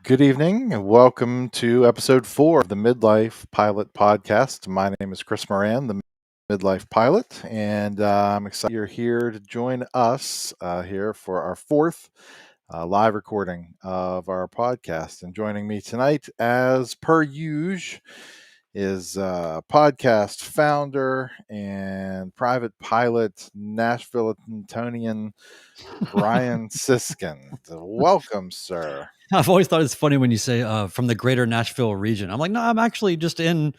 Good evening, and welcome to episode 4 of the Midlife Pilot Podcast. My name is Chris Moran, the Midlife Pilot, and I'm excited you're here to join us here for our fourth live recording of our podcast. And joining me tonight, as per usual, is podcast founder and private pilot Nashvilleitonian Brian Siskin. Welcome, sir. I've always thought it's funny when you say from the greater Nashville region. I'm like, no, I'm actually just in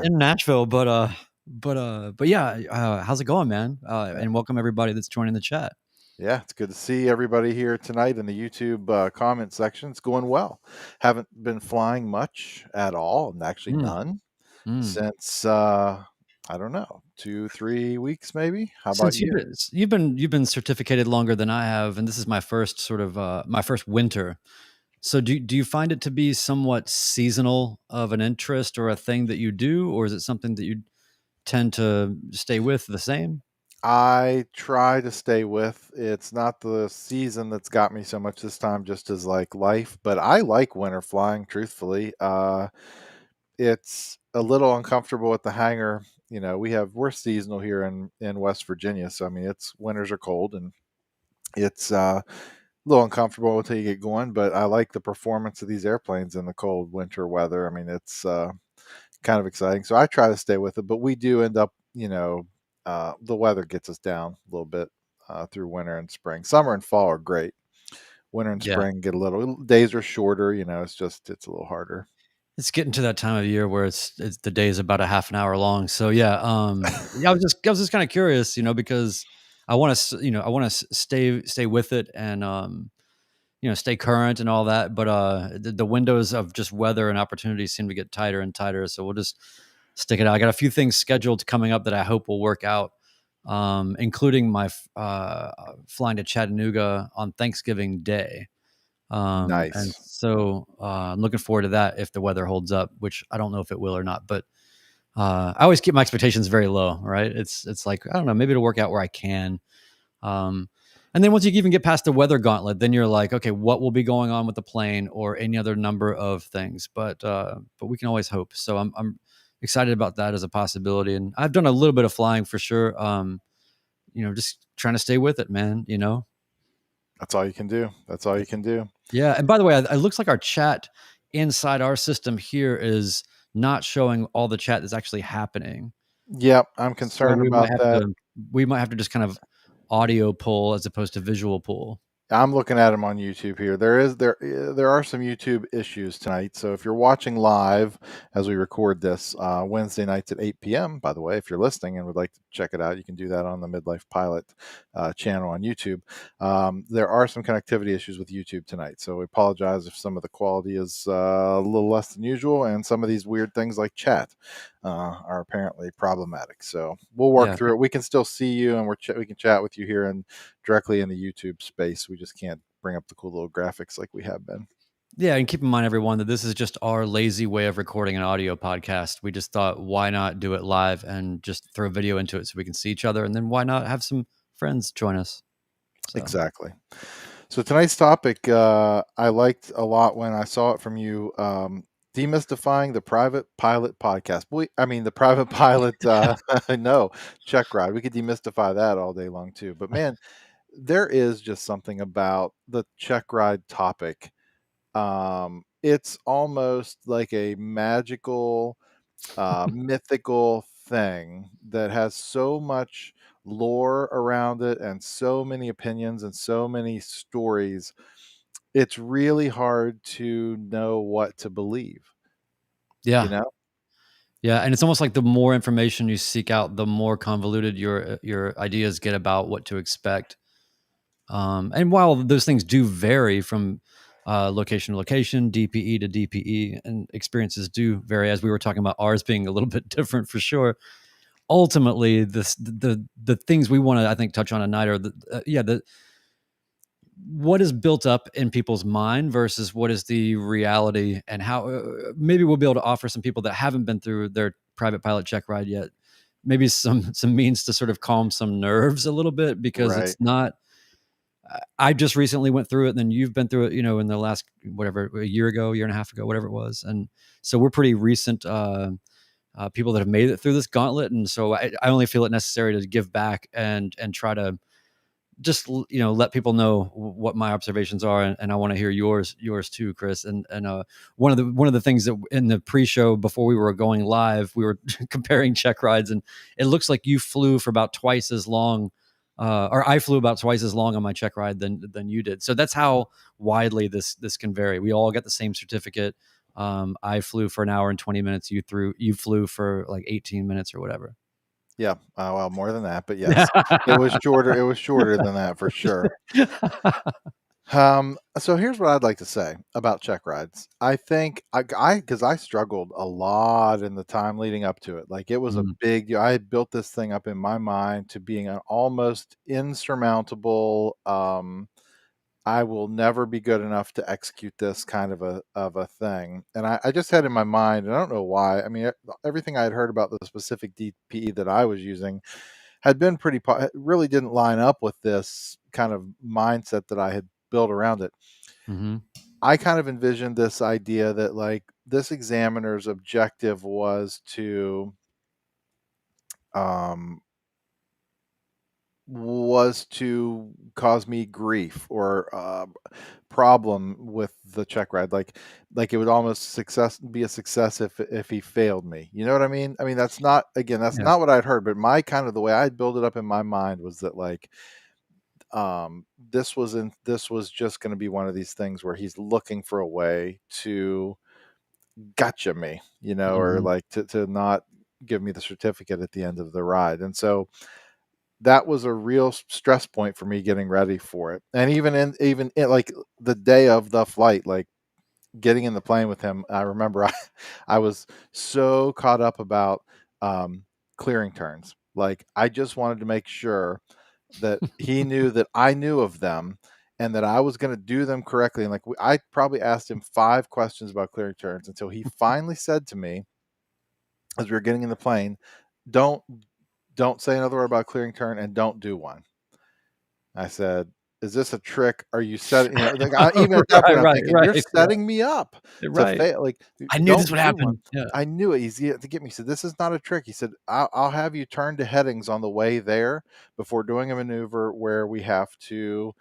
Nashville, but yeah. How's it going, man? And welcome everybody that's joining the chat. Yeah, it's good to see everybody here tonight in the YouTube comment section. It's going well. Haven't been flying much at all, and actually none since I don't know, 2-3 weeks maybe. How about Since you? you've been certificated longer than I have, and this is my first sort of my first winter. So do you find it to be somewhat seasonal of an interest or a thing that you do, or is it something that you tend to stay with the same? I try to stay with. It's not the season that's got me so much this time, just as like life, but I like winter flying, truthfully. It's a little uncomfortable at the hangar. You know, we're seasonal here in West Virginia, so I mean, it's winters are cold and it's a little uncomfortable until you get going. But I like the performance of these airplanes in the cold winter weather. I mean, it's kind of exciting. So I try to stay with it, but we do end up, the weather gets us down a little bit through winter and spring. Summer and fall are great. Winter and Yeah. spring get a little days are shorter. It's a little harder. It's getting to that time of year where it's the day is about a half an hour long. So yeah, I was just kind of curious, because I want to stay with it and stay current and all that. But the windows of just weather and opportunities seem to get tighter and tighter. So we'll just stick it out. I got a few things scheduled coming up that I hope will work out, including my flying to Chattanooga on Thanksgiving Day. And Nice. so I'm looking forward to that if the weather holds up, which I don't know if it will or not, but I always keep my expectations very low, right? It's like, I don't know, maybe it'll work out where I can. And then once you even get past the weather gauntlet, then you're like, okay, what will be going on with the plane or any other number of things? But we can always hope. So I'm excited about that as a possibility. And I've done a little bit of flying for sure. Just trying to stay with it, man, That's all you can do. That's all you can do. Yeah. And by the way, it looks like our chat inside our system here is not showing all the chat that's actually happening. Yep, I'm concerned about that. We might have to just kind of audio pull as opposed to visual pull. I'm looking at them on YouTube here. There are some YouTube issues tonight. So if you're watching live as we record this Wednesday nights at 8 p.m., by the way, if you're listening and would like to check it out, you can do that on the Midlife Pilot channel on YouTube. There are some connectivity issues with YouTube tonight. So we apologize if some of the quality is a little less than usual, and some of these weird things like chat are apparently problematic. So we'll work through it. We can still see you, and we can chat with you here and directly in the YouTube space. We just can't bring up the cool little graphics like we have been. Yeah, and keep in mind, everyone, that this is just our lazy way of recording an audio podcast. We just thought, why not do it live and just throw video into it so we can see each other? And then why not have some friends join us? So. Exactly. So tonight's topic, I liked a lot when I saw it from you. Demystifying the Private Pilot Podcast. The Private Pilot, no, Checkride. We could demystify that all day long too. But man, there is just something about the Checkride topic. It's almost like a magical, mythical thing that has so much lore around it and so many opinions and so many stories. It's really hard to know what to believe. Yeah. Yeah, and it's almost like the more information you seek out, the more convoluted your ideas get about what to expect. And while those things do vary from location to location, DPE to DPE, and experiences do vary, as we were talking about ours being a little bit different for sure. Ultimately, the things we want to, I think, touch on tonight are what is built up in people's mind versus what is the reality, and how maybe we'll be able to offer some people that haven't been through their private pilot check ride yet, maybe some means to sort of calm some nerves a little bit, because it's not, I just recently went through it, and then you've been through it, in the last, whatever, a year ago, year and a half ago, whatever it was. And so we're pretty recent people that have made it through this gauntlet. And so I only feel it necessary to give back and try to just, let people know what my observations are. And I want to hear yours too, Chris. And one of the things that in the pre-show before we were going live, we were comparing check rides, and it looks like you flew for about twice as long, or I flew about twice as long on my check ride than you did. So that's how widely this can vary. We all get the same certificate. I flew for an hour and 20 minutes. You flew for like 18 minutes or whatever. Yeah, well, more than that, but yes, it was shorter. It was shorter than that for sure. So here's what I'd like to say about check rides. I think because I struggled a lot in the time leading up to it. Like, it was a Mm, big deal. I had built this thing up in my mind to being an almost insurmountable. I will never be good enough to execute this kind of a thing. And I just had in my mind, and I don't know why. I mean, everything I had heard about the specific DPE that I was using had been really didn't line up with this kind of mindset that I had built around it. mhm. I kind of envisioned this idea that, like, this examiner's objective um, was to cause me grief or problem with the check ride. Like it would almost be a success if he failed me. You know what I mean? I mean, that's Yeah. not what I'd heard, but my kind of the way I'd build it up in my mind was that, like, this was just going to be one of these things where he's looking for a way to gotcha me, or Mhm. like to not give me the certificate at the end of the ride. And so that was a real stress point for me getting ready for it. And even in like the day of the flight, like getting in the plane with him, I remember I was so caught up about clearing turns. Like, I just wanted to make sure that he knew that I knew of them and that I was going to do them correctly. And like, I probably asked him 5 questions about clearing turns until he finally said to me, as we were getting in the plane, don't don't say another word about clearing turn, and don't do one. I said, "Is this a trick? Are you setting?" Like, even at that Right, point, I'm right, thinking, right, "You're setting me up to right. fail. Like, I knew this don't would do one." happen. Yeah. I knew it. He's to get me. He said, "This is not a trick." He said, I'll have you turn to headings on the way there before doing a maneuver where we have to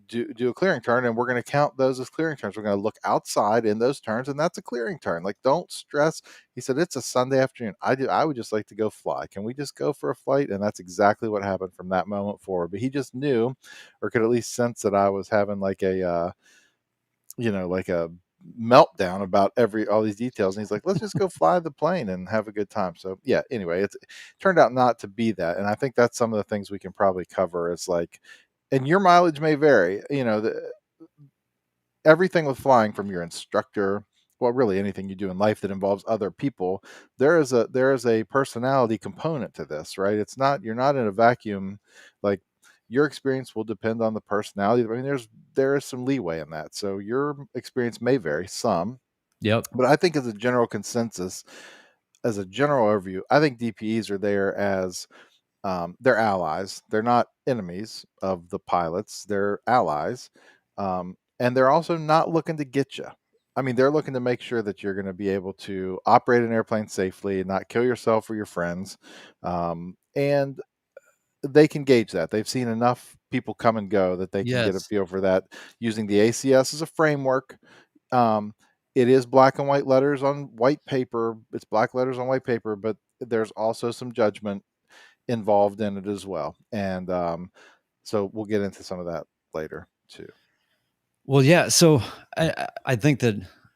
do a clearing turn, and we're going to count those as clearing turns. We're going to look outside in those turns, and that's a clearing turn. Like, don't stress." He said, "It's a Sunday afternoon. I would just like to go fly. Can we just go for a flight?" And that's exactly what happened from that moment forward. But he just knew, or could at least sense, that I was having like like a meltdown about all these details. And he's like, "Let's just go fly the plane and have a good time." So yeah, anyway, it turned out not to be that. And I think that's some of the things we can probably cover. Is like, and your mileage may vary, everything with flying, from your instructor, well, really anything you do in life that involves other people, there is a personality component to this, right? It's not You're not in a vacuum. Like, your experience will depend on the personality. I mean, there is some leeway in that, so your experience may vary some. Yep. But I think, as a general consensus, as a general overview, I think DPEs are there as they're allies. They're not enemies of the pilots. They're allies, and they're also not looking to get you. I mean, they're looking to make sure that you're going to be able to operate an airplane safely and not kill yourself or your friends. And they can gauge that. They've seen enough people come and go that they can get a Yes. feel for that, using the ACS as a framework. Um, it is black and white letters on white paper. It's black letters on white paper, but there's also some judgment involved in it as well. And so we'll get into some of that later too. Well, yeah. So I think that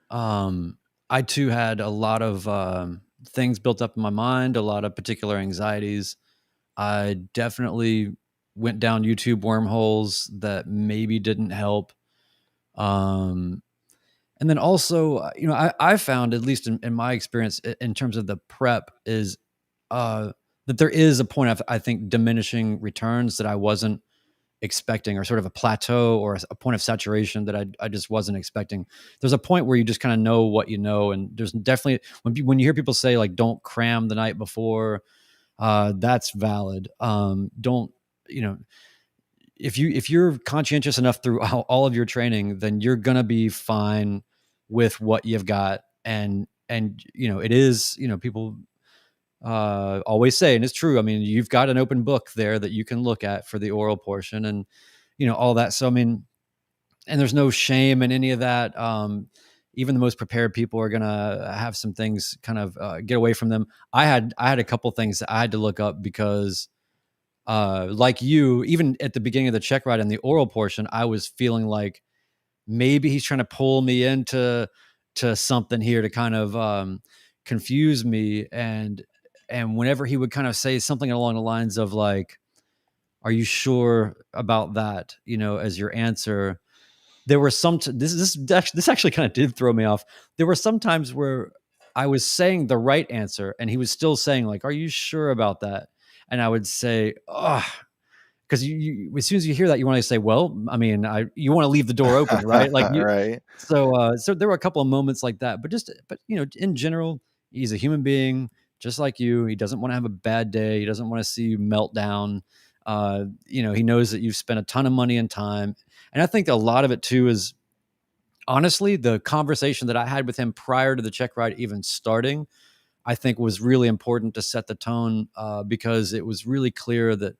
um, I too had a lot of things built up in my mind, a lot of particular anxieties. I definitely went down YouTube wormholes that maybe didn't help. Um, and then also, I found, at least in my experience, in terms of the prep, is that there is a point of, I think, diminishing returns that I wasn't expecting, or sort of a plateau or a point of saturation that I just wasn't expecting. There's a point where you just kind of know what you know. And there's definitely, when you hear people say, like, don't cram the night before, that's valid. Don't, you know, if you're conscientious enough through all of your training, then you're gonna be fine with what you've got. And it is, people always say, and it's true. I mean, you've got an open book there that you can look at for the oral portion, and all that. So I mean, and there's no shame in any of that. Even the most prepared people are gonna have some things kind of get away from them. I had a couple things that I had to look up because, like you, even at the beginning of the check ride in the oral portion, I was feeling like maybe he's trying to pull me into something here to kind of confuse me. And whenever he would kind of say something along the lines of like, "Are you sure about that?" As your answer, there were this actually kind of did throw me off. There were some times where I was saying the right answer and he was still saying like, "Are you sure about that?" And I would say, "Oh," because as soon as you hear that, you want to say, "Well, I mean, you want to leave the door open, right?" Like you. Right. So there were a couple of moments like that, but in general, he's a human being just like you. He doesn't want to have a bad day. He doesn't want to see you melt down. He knows that you've spent a ton of money and time, and I think a lot of it too is honestly the conversation that I had with him prior to the check ride even starting. I think was really important to set the tone, because it was really clear that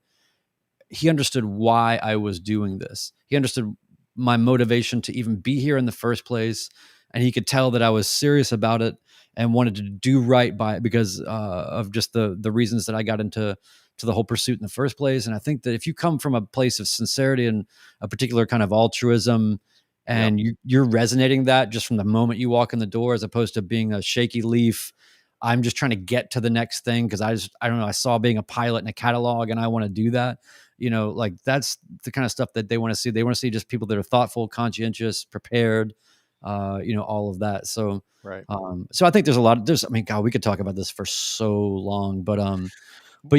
he understood why I was doing this. He understood my motivation to even be here in the first place, and he could tell that I was serious about it and wanted to do right by it because of just the reasons that I got into the whole pursuit in the first place. And I think that if you come from a place of sincerity and a particular kind of altruism, Yep. and you're resonating that just from the moment you walk in the door, as opposed to being a shaky leaf. I'm just trying to get to the next thing because I don't know, I saw being a pilot in a catalog and I want to do that. Like that's the kind of stuff that they want to see. They want to see just people that are thoughtful, conscientious, prepared, all of that. So, Right. so I think I mean, God, we could talk about this for so long, but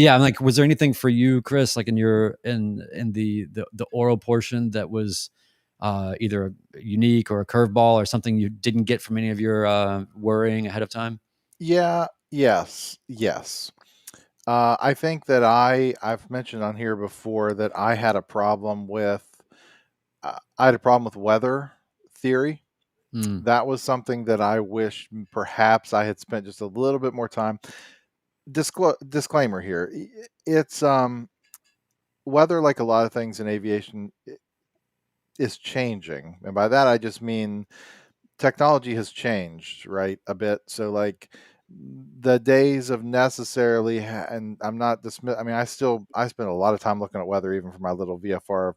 yeah, I'm like, was there anything for you, Chris, like in the oral portion that was either unique or a curveball or something you didn't get from any of your worrying ahead of time? Yeah. Yes. Yes. I think that I've mentioned on here before that I had a problem with weather theory. Mm, That was something that I wish perhaps I had spent just a little bit more time. Disclaimer here: it's weather, like a lot of things in aviation, is changing, and by that I just mean technology has changed, right, a bit. So like the days of necessarily, and I'm not dismiss. I mean, I spend a lot of time looking at weather, even for my little VFR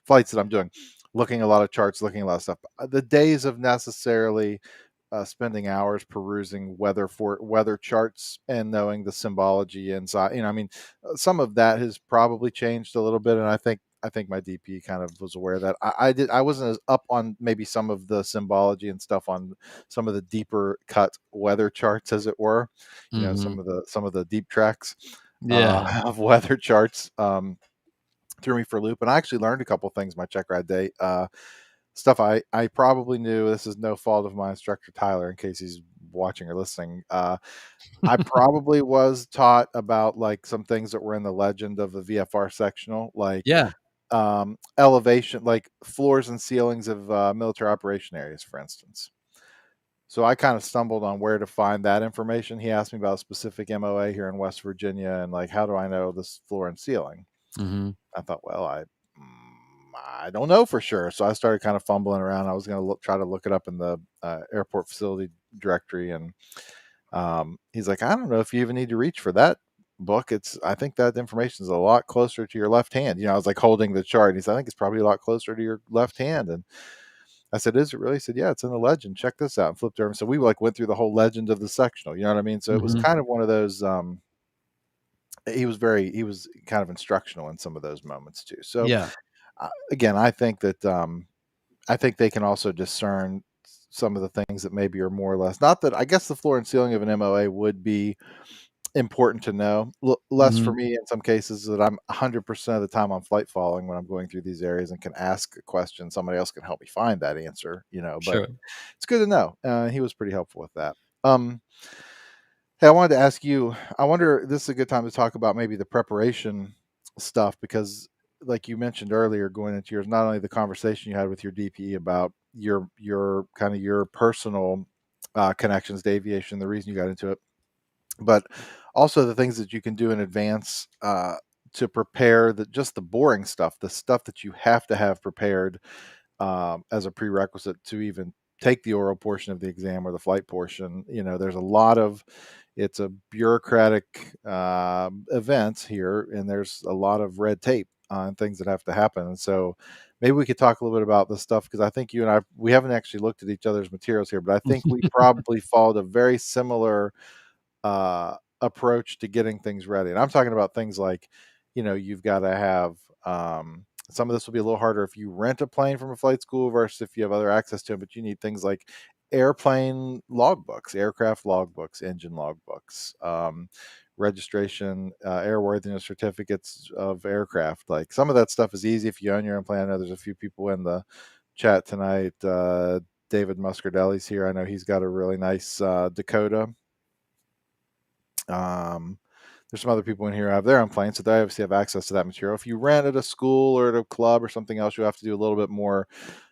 flights that I'm doing, looking at a lot of charts, looking at a lot of stuff. The days of necessarily spending hours perusing weather charts and knowing the symbology inside. I mean, some of that has probably changed a little bit, and I think my DP kind of was aware of that. I wasn't as up on maybe some of the symbology and stuff on some of the deeper cut weather charts, as it were. mhm. Some of the deep tracks Yeah. of weather charts. Threw me for a loop, and I actually learned a couple things my check ride day. Stuff I probably knew. This is no fault of my instructor Tyler, in case he's watching or listening. I probably was taught about like some things that were in the legend of the VFR sectional, like Yeah. elevation, like floors and ceilings of military operation areas, for instance. So I kind of stumbled on where to find that information. He asked me about a specific MOA here in West Virginia, and like, how do I know this floor and ceiling? Mhm. I thought, well, I don't know for sure. So I started kind of fumbling around. I was going to try to look it up in the airport facility directory, and he's like, I don't know if you even need to reach for that book. I think that information is a lot closer to your left hand. I was like holding the chart. And he's, I think it's probably a lot closer to your left hand. And I said, is it really? He said, yeah, it's in the legend. Check this out. And flipped over. So we like went through the whole legend of the sectional. You know what I mean? So it was Mhm. kind of one of those. He was kind of instructional in some of those moments too. So Yeah. again, I think they can also discern some of the things that maybe are more or less, not that, I guess the floor and ceiling of an MOA would be important to know. Less for Mhm. me in some cases, that I'm 100% of the time on flight following when I'm going through these areas and can ask a question. Somebody else can help me find that answer, but Sure. it's good to know. He was pretty helpful with that. Hey, I wanted to ask you, I wonder, this is a good time to talk about maybe the preparation stuff, because like you mentioned earlier, going into yours, not only the conversation you had with your DPE about your kind of your personal connections to aviation, the reason you got into it, but also the things that you can do in advance to prepare just the boring stuff, the stuff that you have to have prepared as a prerequisite to even take the oral portion of the exam or the flight portion. There's a lot of it's a bureaucratic event here, and there's a lot of red tape and things that have to happen. And so maybe we could talk a little bit about this stuff, because I think you and I, we haven't actually looked at each other's materials here, but I think we probably followed a very similar approach to getting things ready. And I'm talking about things like, you've got to have some of this will be a little harder if you rent a plane from a flight school versus if you have other access to them, but you need things like airplane logbooks, aircraft logbooks, engine logbooks, registration, airworthiness certificates of aircraft. Like, some of that stuff is easy if you own your own plane. I know there's a few people in the chat tonight. David Muscardelli's here. I know he's got a really nice Dakota. There's some other people in here who have their own planes, so they obviously have access to that material. If you rent at a school or at a club or something else, you have to do a little bit more,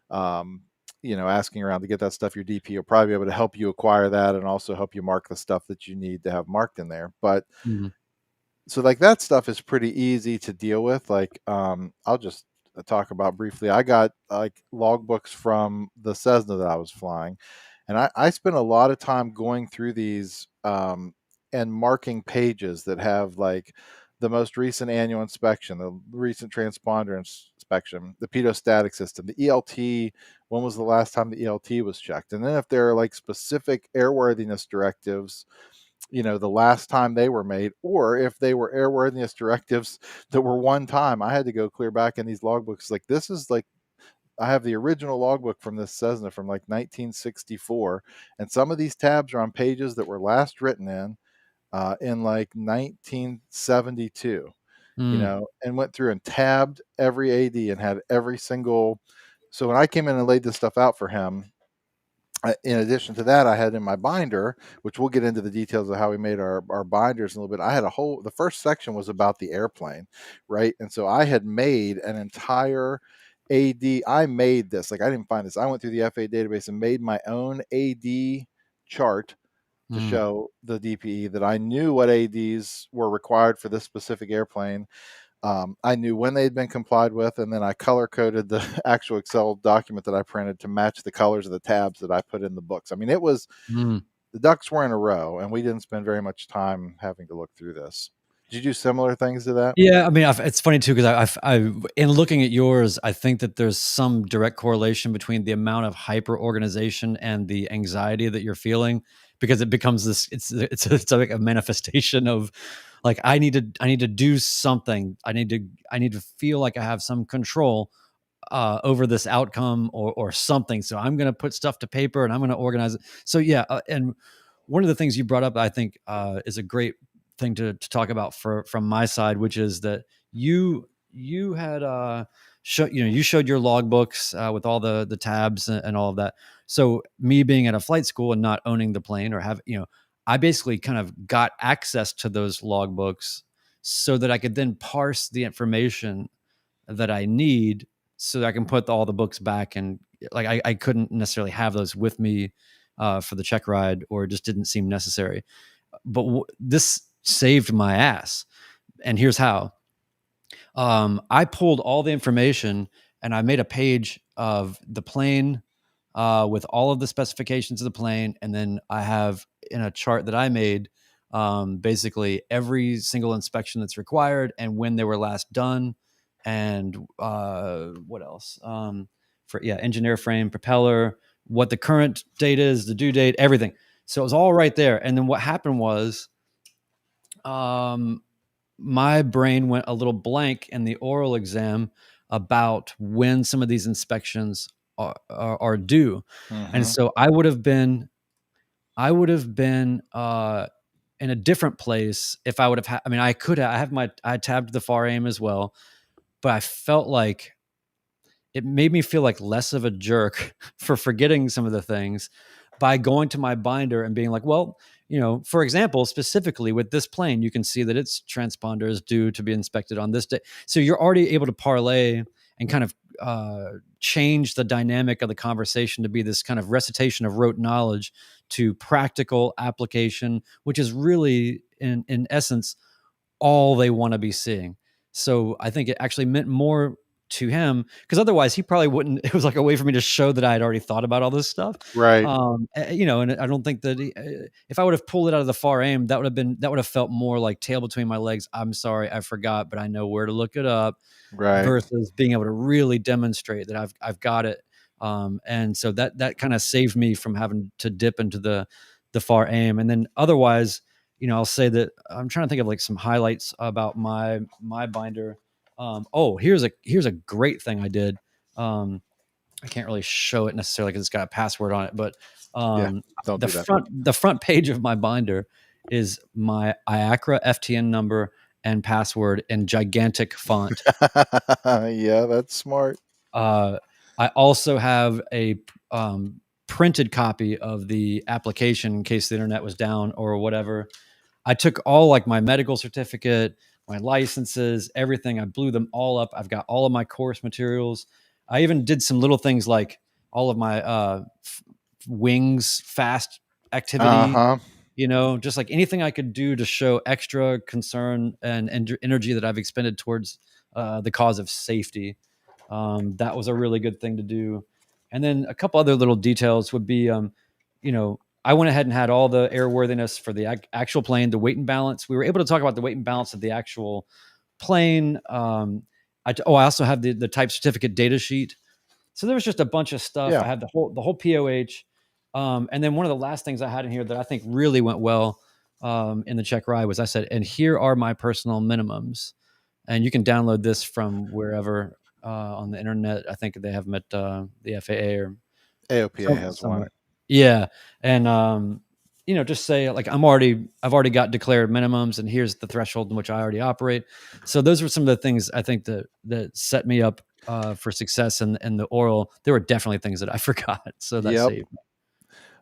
asking around to get that stuff. Your DP will probably be able to help you acquire that and also help you mark the stuff that you need to have marked in there. But Mhm. so, like, that stuff is pretty easy to deal with. Like, I'll just talk about briefly. I got like logbooks from the Cessna that I was flying, and I spent a lot of time going through these and marking pages that have like the most recent annual inspection, the recent transponder inspection, the pedostatic system, the ELT. When was the last time the ELT was checked? And then if there are like specific airworthiness directives, the last time they were made, or if they were airworthiness directives that were one time, I had to go clear back in these logbooks. Like, this is like, I have the original logbook from this Cessna from like 1964, and some of these tabs are on pages that were last written in like 1972, Mm, and went through and tabbed every AD and had every single. So when I came in and laid this stuff out for him, in addition to that, I had in my binder, which we'll get into the details of how we made our binders in a little bit. I had the first section was about the airplane, right? And so I had made an entire AD. I made this, like, I didn't find this. I went through the FAA database and made my own AD chart to mm, show the DPE that I knew what ADs were required for this specific airplane. I knew when they'd been complied with, and then I color coded the actual Excel document that I printed to match the colors of the tabs that I put in the books. I mean, it was, mm. the ducks were in a row, and we didn't spend very much time having to look through this. Did you do similar things to that? Yeah, I mean, it's funny too because in looking at yours, I think that there's some direct correlation between the amount of hyper organization and the anxiety that you're feeling, because it becomes this. It's like a manifestation of, like, I need to do something. I need to feel like I have some control over this outcome or something. So I'm going to put stuff to paper and I'm going to organize it. So yeah, and one of the things you brought up, I think, is a great thing to talk about from my side, which is that you had you showed your logbooks with all the tabs and all of that. So me being at a flight school and not owning the plane or have I basically kind of got access to those logbooks so that I could then parse the information that I need so that I can put all the books back. And like I couldn't necessarily have those with me for the check ride, or it just didn't seem necessary. But this saved my ass. And here's how. I pulled all the information and I made a page of the plane with all of the specifications of the plane. And then I have in a chart that I made basically every single inspection that's required and when they were last done. And what else? For engineer frame, propeller, what the current date is, the due date, everything. So it was all right there. And then what happened was, um, my brain went a little blank in the oral exam about when some of these inspections are due. And Mm-hmm. so I would have been in a different place if I would have had, I mean, I tabbed the FAR aim as well, but I felt like it made me feel like less of a jerk for forgetting some of the things by going to my binder and being like, well, for example, specifically with this plane, you can see that its transponder is due to be inspected on this day. So you're already able to parlay and kind of change the dynamic of the conversation to be this kind of recitation of rote knowledge to practical application, which is really, in essence, all they want to be seeing. So I think it actually meant more to him, because otherwise he probably wouldn't. It was like a way for me to show that I had already thought about all this stuff. Right. And I don't think that if I would have pulled it out of the far aim, that would have felt more like tail between my legs. I'm sorry, I forgot, but I know where to look it up. Right. Versus being able to really demonstrate that I've got it. And so that kind of saved me from having to dip into the far aim. And then otherwise, I'll say that I'm trying to think of like some highlights about my binder. Here's a great thing I did. I can't really show it necessarily because it's got a password on it, but Yeah. Don't do that. the front page of my binder is my IACRA FTN number and password in gigantic font. Yeah, that's smart. I also have a printed copy of the application in case the internet was down or whatever. I took all like my medical certificate, my licenses, everything. I blew them all up. I've got all of my course materials. I even did some little things like all of my wings fast activity, Uh-huh. just like anything I could do to show extra concern and energy that I've expended towards the cause of safety. That was a really good thing to do. And then a couple other little details would be, I went ahead and had all the airworthiness for the actual plane, the weight and balance. We were able to talk about the weight and balance of the actual plane. I also have the type certificate data sheet. So there was just a bunch of stuff. Yeah. I had the whole POH. And then one of the last things I had in here that I think really went well in the check ride was I said, and here are my personal minimums. And you can download this from wherever on the internet. I think they have them at the FAA or AOPA has one. somewhere. Yeah. And, just say like, I've already got declared minimums and here's the threshold in which I already operate. So those were some of the things I think that set me up for success in the oral. There were definitely things that I forgot. So that Yep. saved me.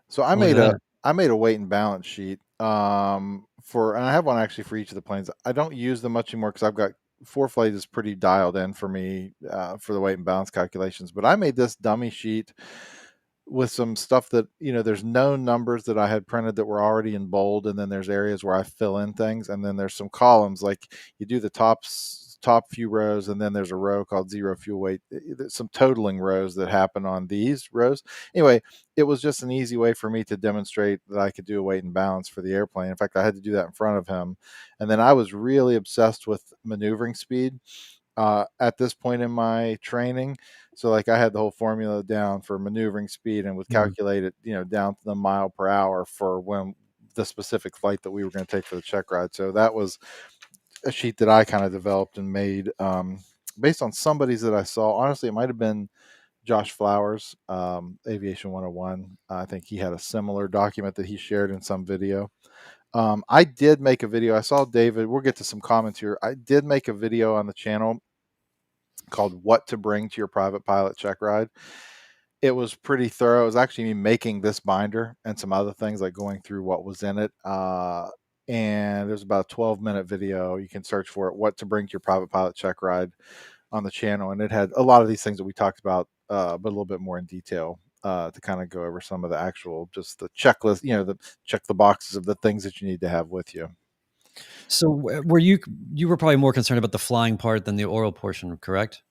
So Well, look at that. I made a weight and balance sheet and I have one actually for each of the planes. I don't use them much anymore because I've got ForeFlight is pretty dialed in for me for the weight and balance calculations. But I made this dummy sheet with some stuff that, there's known numbers that I had printed that were already in bold, and then there's areas where I fill in things, and then there's some columns like you do the top few rows, and then there's a row called zero fuel weight. There's some totaling rows that happen on these rows. Anyway, it was just an easy way for me to demonstrate that I could do a weight and balance for the airplane. In fact, I had to do that in front of him. And then I was really obsessed with maneuvering speed at this point in my training. So like I had the whole formula down for maneuvering speed and would Mhm. calculate it, down to the mile per hour for when the specific flight that we were going to take for the check ride. So that was a sheet that I kind of developed and made based on somebody's that I saw. Honestly, it might have been Josh Flowers, Aviation 101. I think he had a similar document that he shared in some video. I did make a video. I saw David. We'll get to some comments here. I did make a video on the channel called "What to Bring to Your Private Pilot Check Ride." It was pretty thorough. It was actually me making this binder and some other things, like going through what was in it. And there's about a 12-minute video. You can search for it, "What to Bring to Your Private Pilot Check Ride," on the channel. And it had a lot of these things that we talked about, but a little bit more in detail to kind of go over some of the actual, just the checklist, the check the boxes of the things that you need to have with you. So were you were probably more concerned about the flying part than the oral portion, correct?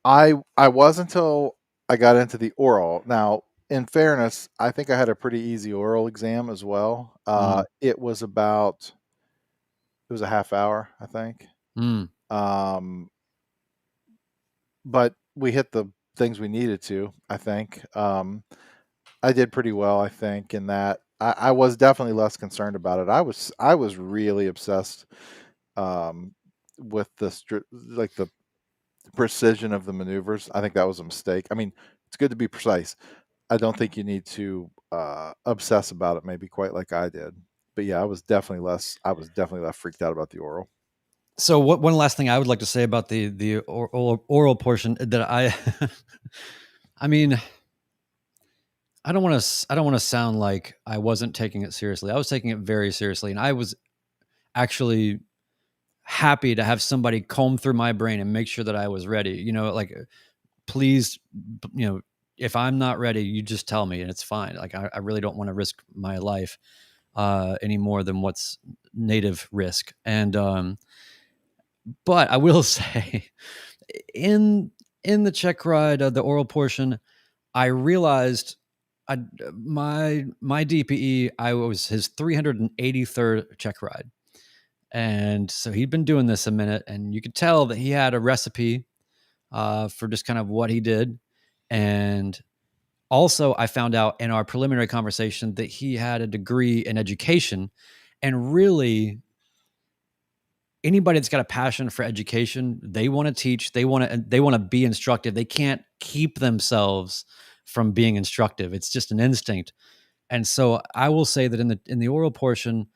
I was until I got into the oral. Now, in fairness, I think I had a pretty easy oral exam as well. Mm. It was a half hour, I think. Mm. Um, but we hit the things we needed to, I think. I did pretty well, I think, in that. I was definitely less concerned about it. I was really obsessed um, with like the precision of the maneuvers. I think that was a mistake. I mean, it's good to be precise. I don't think you need to obsess about it, maybe quite like I did. But yeah, I was definitely less freaked out about the oral. So one last thing I would like to say about the oral portion that I mean, I don't want to sound like I wasn't taking it seriously. I was taking it very seriously, and I was actually happy to have somebody comb through my brain and make sure that I was ready. You know, like please, you know, if I'm not ready, you just tell me and it's fine. Like I really don't want to risk my life any more than what's native risk. And but I will say, in the check ride, the oral portion, I realized I my DPE, I was his 383rd check ride. And so he'd been doing this a minute, and you could tell that he had a recipe for just kind of what he did. And also, I found out in our preliminary conversation that he had a degree in education. And really, anybody that's got a passion for education, they want to teach, they want to be instructive. They can't keep themselves from being instructive. It's just an instinct. And so I will say that in the oral portion,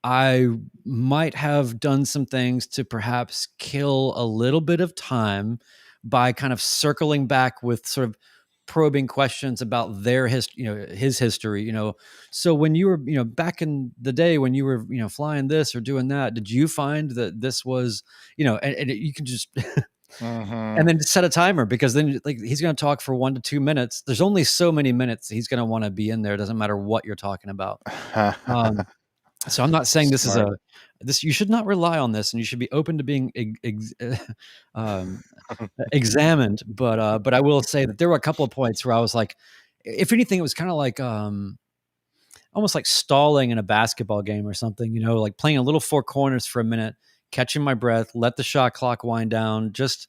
I might have done some things to perhaps kill a little bit of time by kind of circling back with sort of probing questions about their history, you know, his history, you know. So when you were, you know, back in the day when you were, you know, flying this or doing that, did you find that this was, you know, you can just Hmm. and then set a timer, because then like he's going to talk for 1 to 2 minutes. There's only so many minutes he's going to want to be in there. It doesn't matter what you're talking about. Um, so I'm not saying this is Smart. a this you should not rely on this, and you should be open to being um, examined. But I will say that there were a couple of points where I was like, if anything, it was kind of like almost like stalling in a basketball game or something. You know, like playing a little four corners for a minute, catching my breath, let the shot clock wind down, just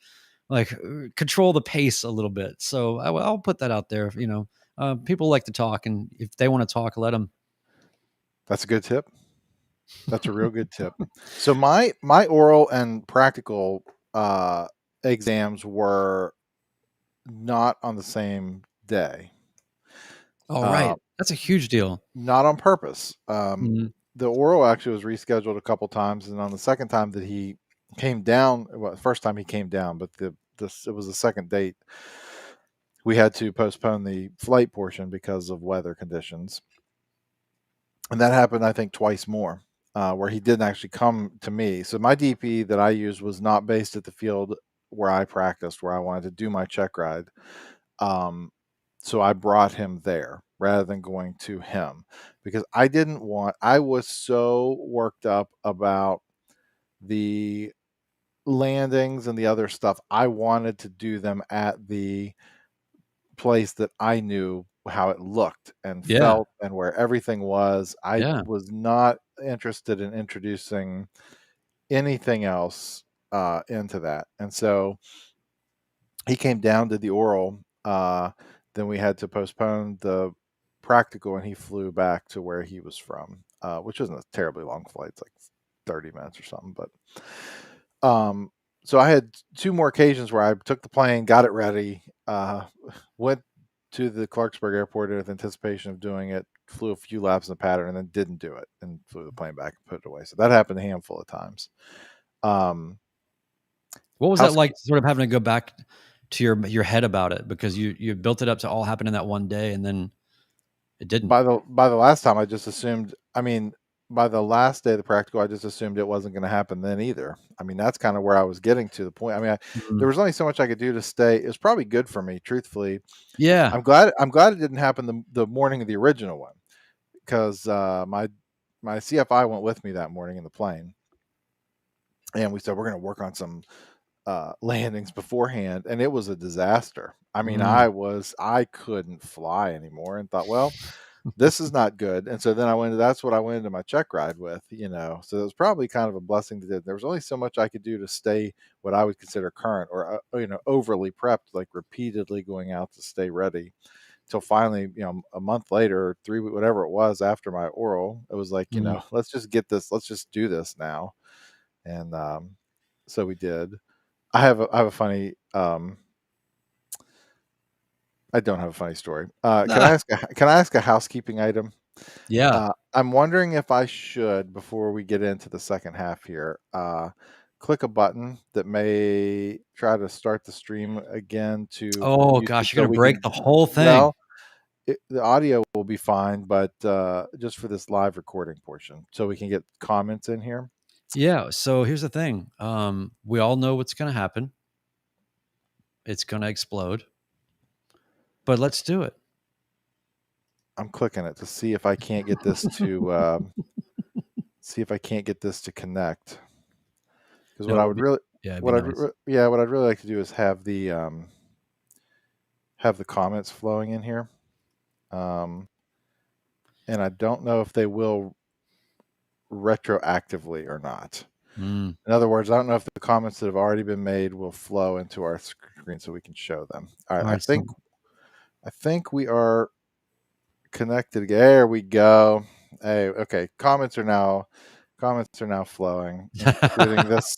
like control the pace a little bit. So I'll put that out there. You know, people like to talk, and if they want to talk, let them. That's a good tip. That's a real good tip. So my oral and practical uh, exams were not on the same day. All Uh, right, that's a huge deal. Not on purpose. Mhm. The oral actually was rescheduled a couple times, and on the second time that he came down, well, the first time he came down, but it was the second date. We had to postpone the flight portion because of weather conditions, and that happened, I think, twice more, where he didn't actually come to me. So my DP that I used was not based at the field where I practiced, where I wanted to do my check ride. Um, so I brought him there rather than going to him, because I was so worked up about the landings and the other stuff. I wanted to do them at the place that I knew how it looked and Yeah, felt and where everything was. I yeah. was not interested in introducing anything else into that. And so he came down to the oral. Then we had to postpone the practical, and he flew back to where he was from, which isn't a terribly long flight. It's like 30 minutes or something. But so I had two more occasions where I took the plane, got it ready, went to the Clarksburg airport with anticipation of doing it, flew a few laps in the pattern, and then didn't do it and flew the plane back and put it away. So that happened a handful of times. Um, What was that house like, sort of having to go back to your head about it, because you built it up to all happen in that one day, and then it didn't? by the last time, I just assumed. I mean, by the last day of the practical, I just assumed it wasn't going to happen then either. I mean, that's kind of where I was getting to the point. I mean, there Mhm. was only so much I could do to stay. It was probably good for me, truthfully. Yeah. I'm glad it didn't happen the morning of the original one, because my CFI went with me that morning in the plane, and we said we're going to work on some landings beforehand, and it was a disaster. I mean, Mm. I couldn't fly anymore, and thought, well, this is not good. And so then that's what I went into my check ride with, you know. So it was probably kind of a blessing that there was only so much I could do to stay what I would consider current, or you know, overly prepped, like repeatedly going out to stay ready. Till finally, you know, a month later, or 3 weeks, whatever it was after my oral, it was like, you Mhm. know, let's just get this, let's just do this now. And so we did. I have a funny. I don't have a funny story. Ah, Can I ask a housekeeping item? yeah. I'm wondering if I should, before we get into the second half here, click a button that may try to start the stream again to from Oh YouTube, gosh, you're so gonna we break can. the whole thing. Well, the audio will be fine, but just for this live recording portion, so we can get comments in here. Yeah. So here's the thing. We all know what's going to happen. It's going to explode. But let's do it. I'm clicking it to see if I can't get this to see if I can't get this to connect. Because what No, I would really, yeah, it'd be nice. what I'd really like to do is have the comments flowing in here, and I don't know if they will retroactively or not. Mm. In other words, I don't know if the comments that have already been made will flow into our screen so we can show them. All right, All right. So I think we are connected. There we go. Hey, okay. Comments are now flowing, including this.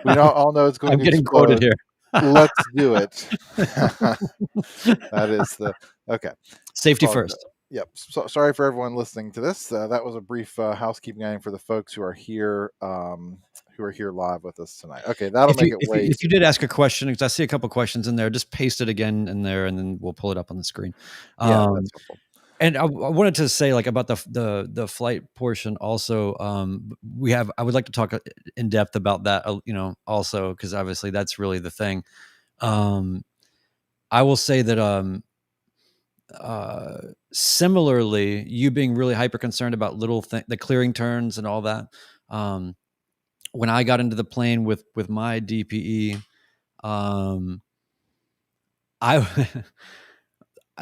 We all know it's going I'm to getting quoted explode. here. Let's do it. That is the okay. Safety first. Yep. So, sorry for everyone listening to this. That was a brief housekeeping item for the folks who are here live with us tonight. Okay, that'll make it way If you easier. did ask a question, because I see a couple questions in there, just paste it again in there, and then we'll pull it up on the screen. Yeah, that's helpful. And I wanted to say, like, about the flight portion also. I would like to talk in depth about that, also, because obviously that's really the thing. I will say that similarly, you being really hyper concerned about the clearing turns and all that. When I got into the plane with my DPE, I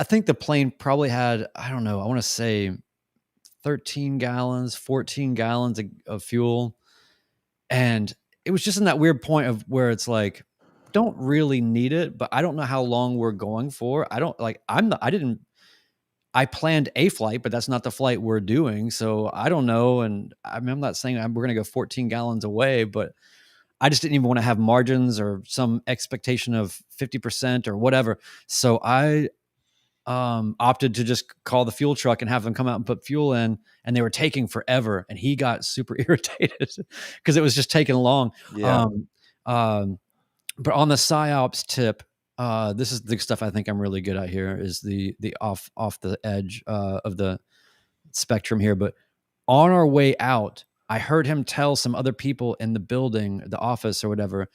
I think the plane probably had, I don't know, I want to say 13 gallons, 14 gallons of fuel. And it was just in that weird point of where it's like, don't really need it, but I don't know how long we're going for. I planned a flight, but that's not the flight we're doing. So I don't know. And I mean, I'm not saying we're going to go 14 gallons away, but I just didn't even want to have margins or some expectation of 50% or whatever. So I opted to just call the fuel truck and have them come out and put fuel in, and they were taking forever. And he got super irritated because it was just taking long. Yeah. But on the PsyOps tip, this is the stuff I think I'm really good at here, is the off the edge of the spectrum here. But on our way out, I heard him tell some other people in the building, the office or whatever.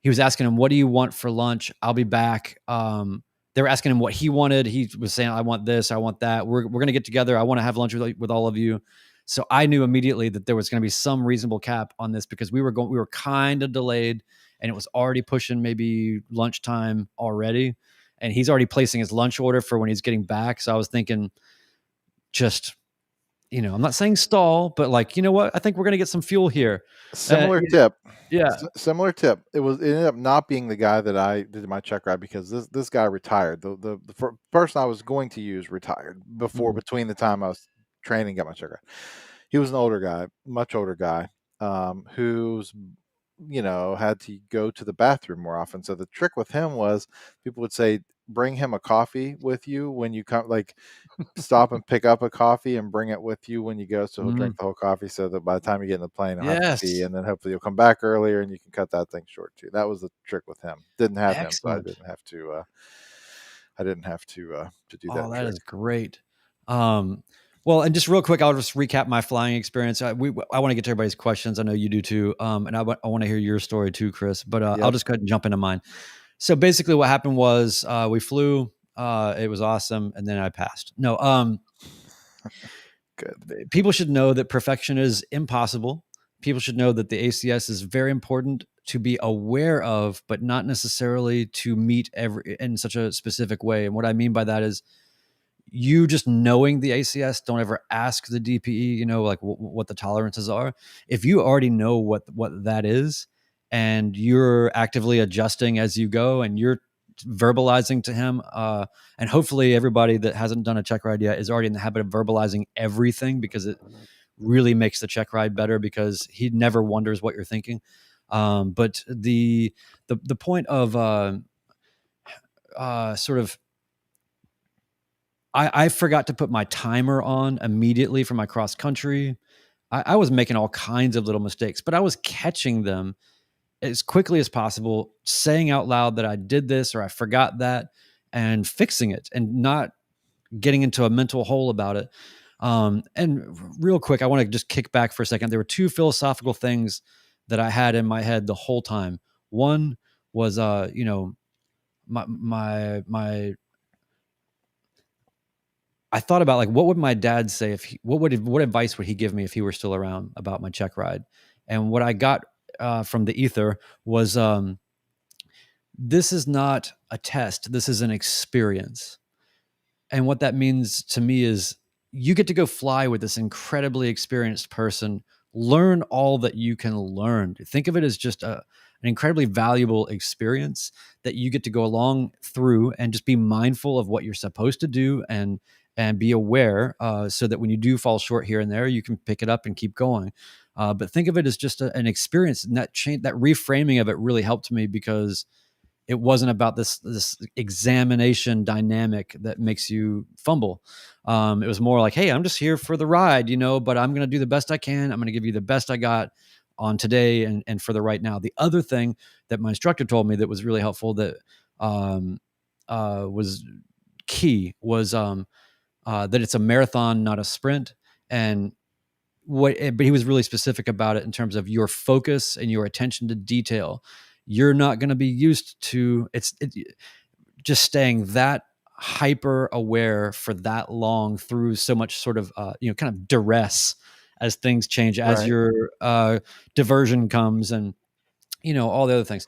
He was asking him, "What do you want for lunch? I'll be back." They were asking him what he wanted. He was saying, "I want this, I want that. We're going to get together. I want to have lunch with all of you." So I knew immediately that there was going to be some reasonable cap on this, because we were kind of delayed, and it was already pushing maybe lunchtime already. And he's already placing his lunch order for when he's getting back. So I was thinking, just, I'm not saying stall, but like, you know what? I think we're going to get some fuel here. Similar tip. Yeah. Similar tip. It ended up not being the guy that I did my check ride, because this guy retired. The person I was going to use retired between the time I was training and got my check ride. He was an older guy, much older guy, who's had to go to the bathroom more often. So the trick with him was, people would say, bring him a coffee with you when you come, like stop and pick up a coffee and bring it with you when you go, so he'll drink the whole coffee, so that by the time you get in the plane he'll have to pee, and then hopefully you'll come back earlier and you can cut that thing short too. That was the trick with him. Didn't have him, so I Excellent. didn't have to do that. Oh, that trick. is great. Well, and just real quick, I'll just recap my flying experience. I want to get to everybody's questions. I know you do too. And I want to hear your story too, Chris, but I'll just go ahead and jump into mine. So basically what happened was, we flew, it was awesome. And then I passed. No, Good. People should know that perfection is impossible. People should know that the ACS is very important to be aware of, but not necessarily to meet in such a specific way. And what I mean by that is, you just knowing the ACS, don't ever ask the DPE, like what the tolerances are. If you already know what that is, and you're actively adjusting as you go, and you're verbalizing to him, and hopefully everybody that hasn't done a check ride yet is already in the habit of verbalizing everything, because it really makes the check ride better, because he never wonders what you're thinking. But the point of sort of, I forgot to put my timer on immediately for my cross country. I was making all kinds of little mistakes, but I was catching them as quickly as possible, saying out loud that I did this or I forgot that, and fixing it, and not getting into a mental hole about it. And real quick, I want to just kick back for a second. There were two philosophical things that I had in my head the whole time. One was, my I thought about like, what would my dad say if what advice would he give me if he were still around about my check ride? And what I got from the ether was, this is not a test. This is an experience. And what that means to me is you get to go fly with this incredibly experienced person, learn all that you can learn. Think of it as just an incredibly valuable experience that you get to go along through, and just be mindful of what you're supposed to do, and be aware, so that when you do fall short here and there, you can pick it up and keep going. But think of it as just an experience, and that reframing of it really helped me, because it wasn't about this examination dynamic that makes you fumble. It was more like, hey, I'm just here for the ride, but I'm going to do the best I can. I'm going to give you the best I got on today, and for the right now. The other thing that my instructor told me that was really helpful, that was key, was that it's a marathon, not a sprint. And but he was really specific about it in terms of your focus and your attention to detail. You're not going to be used to just staying that hyper aware for that long through so much sort of kind of duress as things change, as Right. your diversion comes, and all the other things.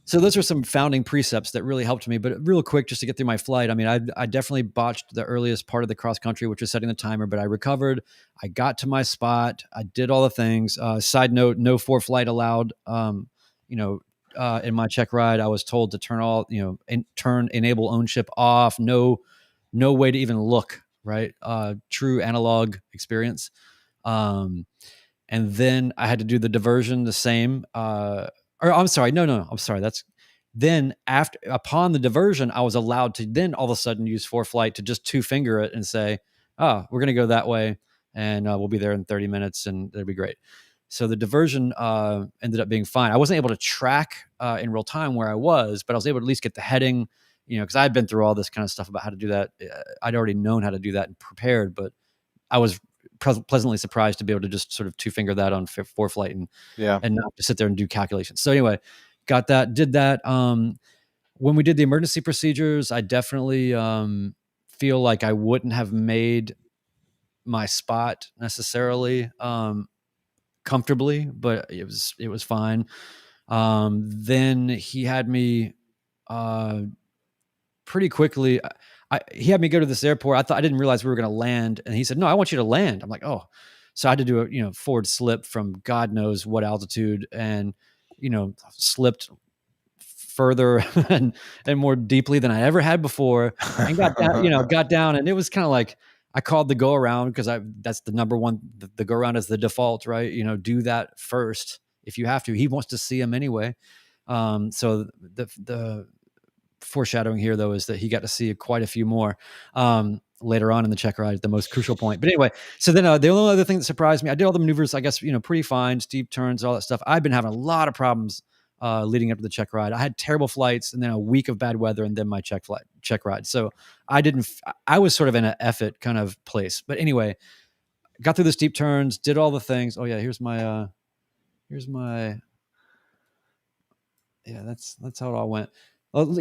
So those are some founding precepts that really helped me. But real quick, just to get through my flight, I mean, I definitely botched the earliest part of the cross country, which was setting the timer, but I recovered. I got to my spot. I did all the things. Side note, no for flight allowed. In my check ride, I was told to turn enable own ship off. No way to even look, right? True analog experience. And then I had to do the diversion the same. Or I'm sorry, no, I'm sorry. That's then upon the diversion, I was allowed to then all of a sudden use for flight to just two finger it and say, oh, we're going to go that way, and we'll be there in 30 minutes, and it'll be great. So the diversion ended up being fine. I wasn't able to track in real time where I was, but I was able to at least get the heading, because I had been through all this kind of stuff about how to do that. I'd already known how to do that and prepared, but I was pleasantly surprised to be able to just sort of two finger that on for flight, and Yeah. not to sit there and do calculations. So anyway, got that, did that. When we did the emergency procedures, I definitely feel like I wouldn't have made my spot necessarily comfortably, but it was fine. Then he had me pretty quickly. He had me go to this airport. I didn't realize we were going to land, and he said, "No, I want you to land." I'm like, "Oh." So I had to do a forward slip from God knows what altitude, and slipped further and more deeply than I ever had before, and got down, got down, and it was kind of like I called the go around, because that's the number one. The go around is the default, right? Do that first if you have to. He wants to see him anyway. So the foreshadowing here, though, is that he got to see quite a few more later on in the check ride at the most crucial point. But anyway, so then the only other thing that surprised me, I did all the maneuvers, I guess, pretty fine, steep turns, all that stuff. I've been having a lot of problems leading up to the check ride. I had terrible flights, and then a week of bad weather, and then my check ride. So I was sort of in an effort kind of place. But anyway, got through the steep turns, did all the things. Oh yeah, here's my yeah, that's how it all went. Well,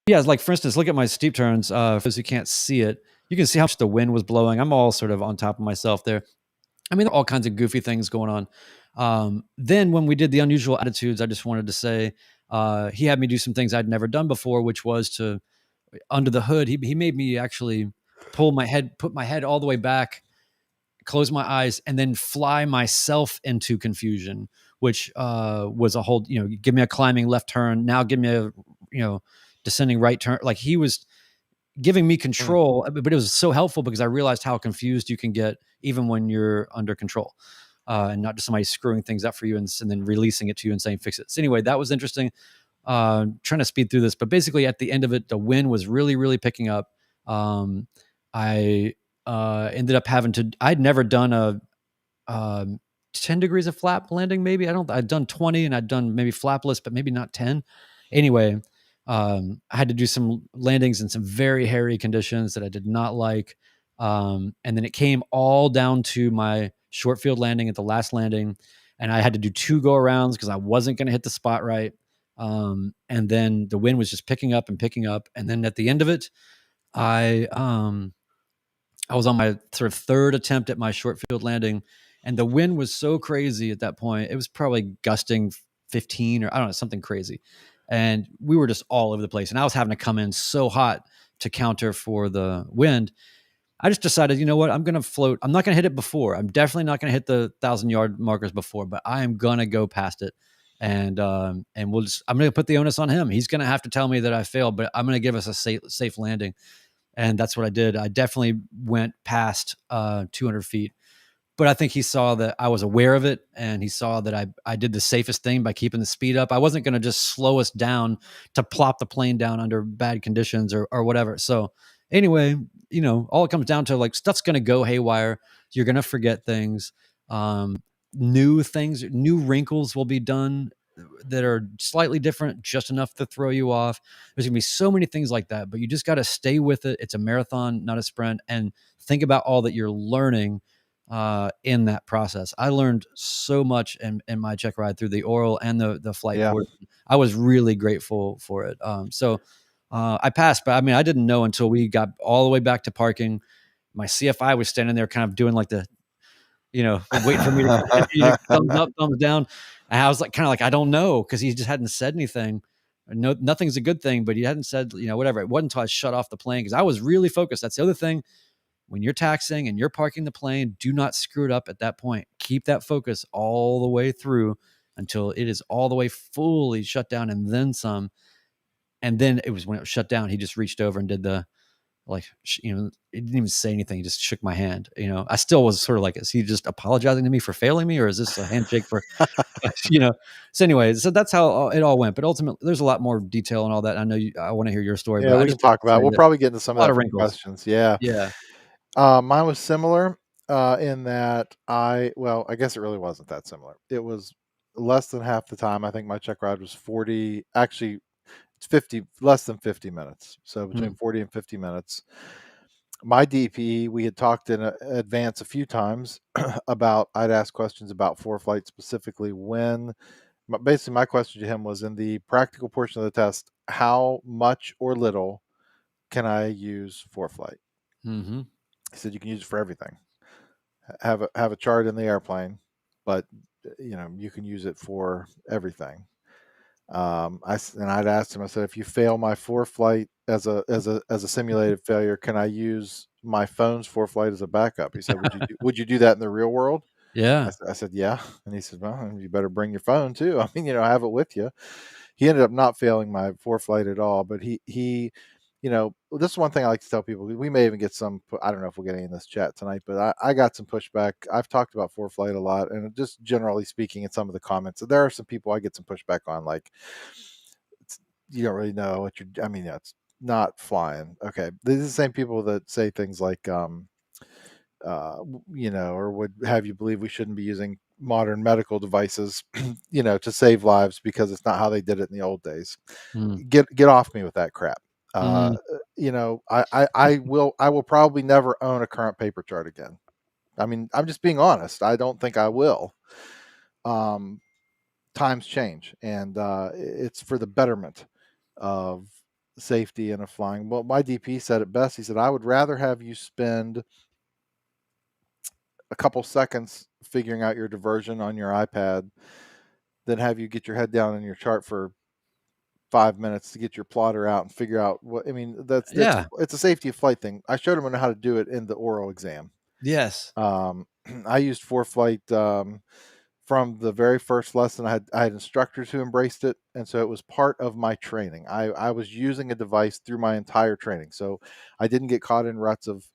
yeah, like for instance, look at my steep turns. For those who can't see it, you can see how much the wind was blowing. I'm all sort of on top of myself there. I mean, there are all kinds of goofy things going on. Then when we did the unusual attitudes, I just wanted to say he had me do some things I'd never done before, which was to under the hood. He made me actually put my head all the way back, close my eyes, and then fly myself into confusion, which was a whole, give me a climbing left turn. Now give me a, descending right turn. Like he was giving me control, but it was so helpful because I realized how confused you can get even when you're under control, and not just somebody screwing things up for you and then releasing it to you and saying, fix it. So anyway, that was interesting. Trying to speed through this, but basically at the end of it, the wind was really, really picking up. I ended up having to, I'd never done a 10 degrees of flap landing. Maybe I'd done 20, and I'd done maybe flapless, but maybe not 10. Anyway, I had to do some landings in some very hairy conditions that I did not like. And then it came all down to my short field landing at the last landing, and I had to do 2 go arounds because I wasn't going to hit the spot right. And then the wind was just picking up and picking up. And then at the end of it, I I was on my sort of third attempt at my short field landing, and the wind was so crazy at that point. It was probably gusting 15 or I don't know, something crazy. And we were just all over the place. And I was having to come in so hot to counter for the wind. I just decided, you know what? I'm going to float. I'm not going to hit it before. I'm definitely not going to hit the 1,000-yard markers before, but I am going to go past it. And we'll just, I'm going to put the onus on him. He's going to have to tell me that I failed, but I'm going to give us a safe landing. And that's what I did. I definitely went past 200 feet, but I think he saw that I was aware of it, and he saw that I did the safest thing by keeping the speed up. I wasn't going to just slow us down to plop the plane down under bad conditions or whatever. So anyway, all it comes down to, like, stuff's going to go haywire. You're going to forget things. Um, new wrinkles will be done that are slightly different, just enough to throw you off. There's gonna be so many things like that, but you just got to stay with it. It's a marathon, not a sprint, and think about all that you're learning in that process. I learned so much in my check ride through the oral and the flight Yeah. portion. I was really grateful for it. I passed, but I mean, I didn't know until we got all the way back to parking. My CFI was standing there kind of doing like the, waiting for me to thumbs up, thumbs down. And I was like, kind of like, I don't know, because he just hadn't said anything. No, nothing's a good thing, but he hadn't said, whatever. It wasn't until I shut off the plane, because I was really focused. That's the other thing. When you're taxiing and you're parking the plane, do not screw it up at that point. Keep that focus all the way through until it is all the way fully shut down, and then some. And then it was when it was shut down, he just reached over and did the, like, he didn't even say anything. He just shook my hand. I still was sort of like, is he just apologizing to me for failing me, or is this a handshake for, you know? So anyway, so that's how it all went. But ultimately, there's a lot more detail and all that. I know I want to hear your story, Yeah, but I we can just wanted talk to say about it. We'll that probably get into some a of lot that of from wrinkles. questions. Yeah. Yeah. Mine was similar in that well, I guess it really wasn't that similar. It was less than half the time. I think my check ride was 40, actually, it's 50, less than 50 minutes. So between Hmm. 40 and 50 minutes. My DP, we had talked in advance a few times about, I'd ask questions about ForeFlight specifically basically my question to him was, in the practical portion of the test, how much or little can I use ForeFlight? Hmm. He said you can use it for everything. Have a chart in the airplane, but you can use it for everything. I'd asked him. I said, if you fail my ForeFlight as a simulated failure, can I use my phone's ForeFlight as a backup? He said, would you do that in the real world? Yeah. I said, yeah. And he said, well, you better bring your phone too. I mean, have it with you. He ended up not failing my ForeFlight at all, but this is one thing I like to tell people. We may even get some, I don't know if we'll get any in this chat tonight, but I got some pushback. I've talked about ForeFlight a lot, and just generally speaking, in some of the comments, there are some people I get some pushback on, like, you don't really know what I mean, yeah, it's not flying. Okay. These are the same people that say things like, or would have you believe we shouldn't be using modern medical devices, to save lives because it's not how they did it in the old days. Mm. Get off me with that crap. Mm. I will probably never own a current paper chart again. I mean, I'm just being honest. I don't think I will. Um, Times change, and it's for the betterment of safety and of flying. Well, my DP said it best. He said, I would rather have you spend a couple seconds figuring out your diversion on your iPad than have you get your head down in your chart for 5 minutes to get your plotter out and figure out what. I mean, Yeah. it's a safety of flight thing. I showed him how to do it in the oral exam. Yes. Um, I used ForeFlight from the very first lesson. I had instructors who embraced it, and so it was part of my training. I was using a device through my entire training, so I didn't get caught in ruts of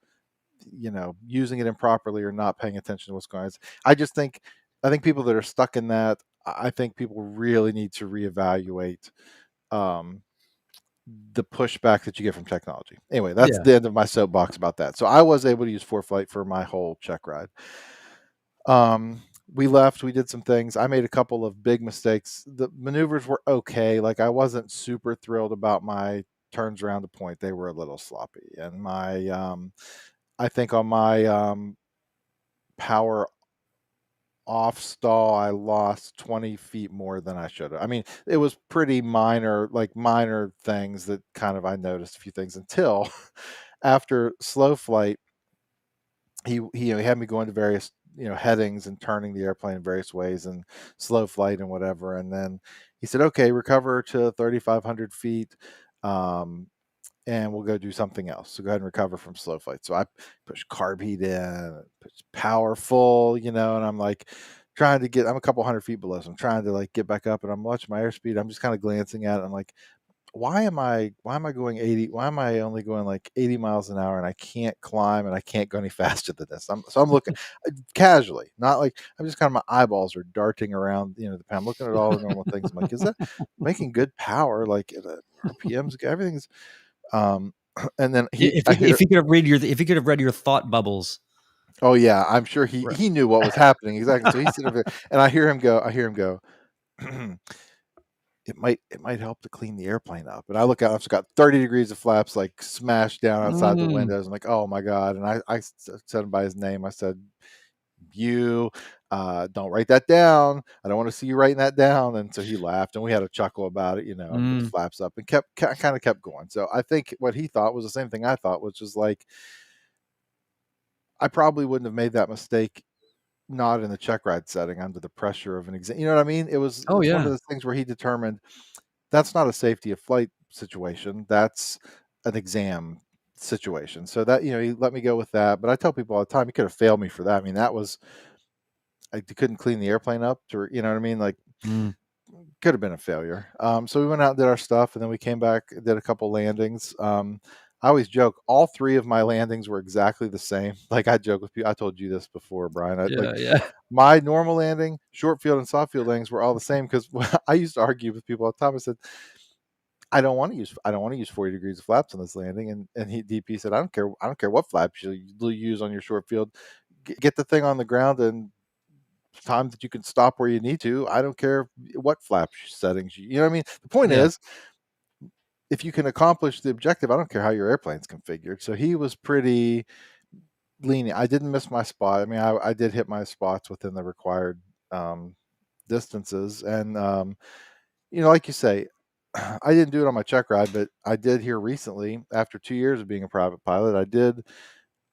using it improperly or not paying attention to what's going on. I think people that are stuck in that, I think people really need to reevaluate um, the pushback that you get from technology. Anyway, that's Yeah. the end of my soapbox about that. So I was able to use ForeFlight for my whole check ride. Um, we left, we did some things. I made a couple of big mistakes. The maneuvers were okay. Like, I wasn't super thrilled about my turns around the point. They were a little sloppy. And I think on my power off stall, I lost 20 feet more than I should have. I mean, it was pretty minor, like minor things that kind of I noticed a few things until after slow flight, he had me go into various headings and turning the airplane in various ways and slow flight and whatever. And then he said, "Okay, recover to 3,500 feet. Um, and we'll go do something else. So go ahead and recover from slow flight." So I push carb heat in, push power full, and I'm like trying to I'm a couple hundred feet below. So I'm trying to like get back up and I'm watching my airspeed. I'm just kind of glancing at it. I'm like, why am I going 80? Why am I only going like 80 miles an hour and I can't climb and I can't go any faster than this? I'm looking casually, not like I'm just kind of my eyeballs are darting around, the pen. I'm looking at all the normal things. I'm like, is that making good power? Like the RPMs, everything's um, and then I hear, If he could have read your thought bubbles. oh yeah, I'm sure he Right. he knew what was happening exactly. So he's sitting there, and I hear him go. It might help to clean the airplane up. And I look out, I've got 30 degrees of flaps like smashed down outside the Mm. windows. I'm like, oh my god! And I said him by his name. I said, "You don't write that down. I don't want to see you writing that down." And so he laughed, and we had a chuckle about it, and put the Mm. flaps up and kept going. So I think what he thought was the same thing I thought, which is like I probably wouldn't have made that mistake not in the check ride setting under the pressure of an exam. You know what I mean? Oh, It's one of yeah. those things where he determined that's not a safety of flight situation. That's an exam situation. So that, he let me go with that. But I tell people all the time, he could have failed me for that. I mean, that was I couldn't clean the airplane up to, you know what I mean? Like, Mm. could have been a failure. So we went out and did our stuff, and then we came back, did a couple landings. I always joke all three of my landings were exactly the same. Like I joke with people, I told you this before, Brian. Yeah, yeah. My normal landing, short field and soft field landings were all the same because I used to argue with people all the time. I said, I don't want to use 40 degrees of flaps on this landing. And DP said, I don't care what flaps you use on your short field. Get the thing on the ground and times that you can stop where you need to. I don't care what flap settings you know what I mean? The point Yeah. is, if you can accomplish the objective, I don't care how your airplane's configured. So he was pretty lenient. I didn't miss my spot. I mean, I did hit my spots within the required um, distances. And like you say, I didn't do it on my check ride, but I did here recently after 2 years of being a private pilot. I did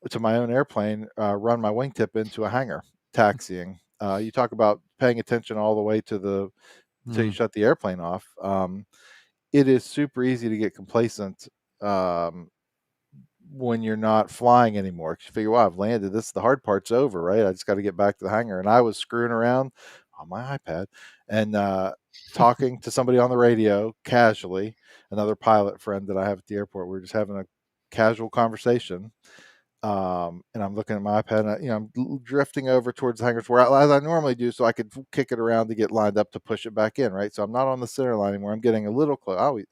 to my own airplane run my wingtip into a hangar taxiing. You talk about paying attention all the way to the till you Mm. shut the airplane off. It is super easy to get complacent um, when you're not flying anymore. 'Cause you figure, well, I've landed. The hard part's over, right? I just got to get back to the hangar. And I was screwing around on my iPad and talking to somebody on the radio casually, another pilot friend that I have at the airport. We were just having a casual conversation. And I'm looking at my iPad, and I'm drifting over towards the hangars where, as I normally do, so I could kick it around to get lined up to push it back in, right? So I'm not on the center line anymore. I'm getting a little close.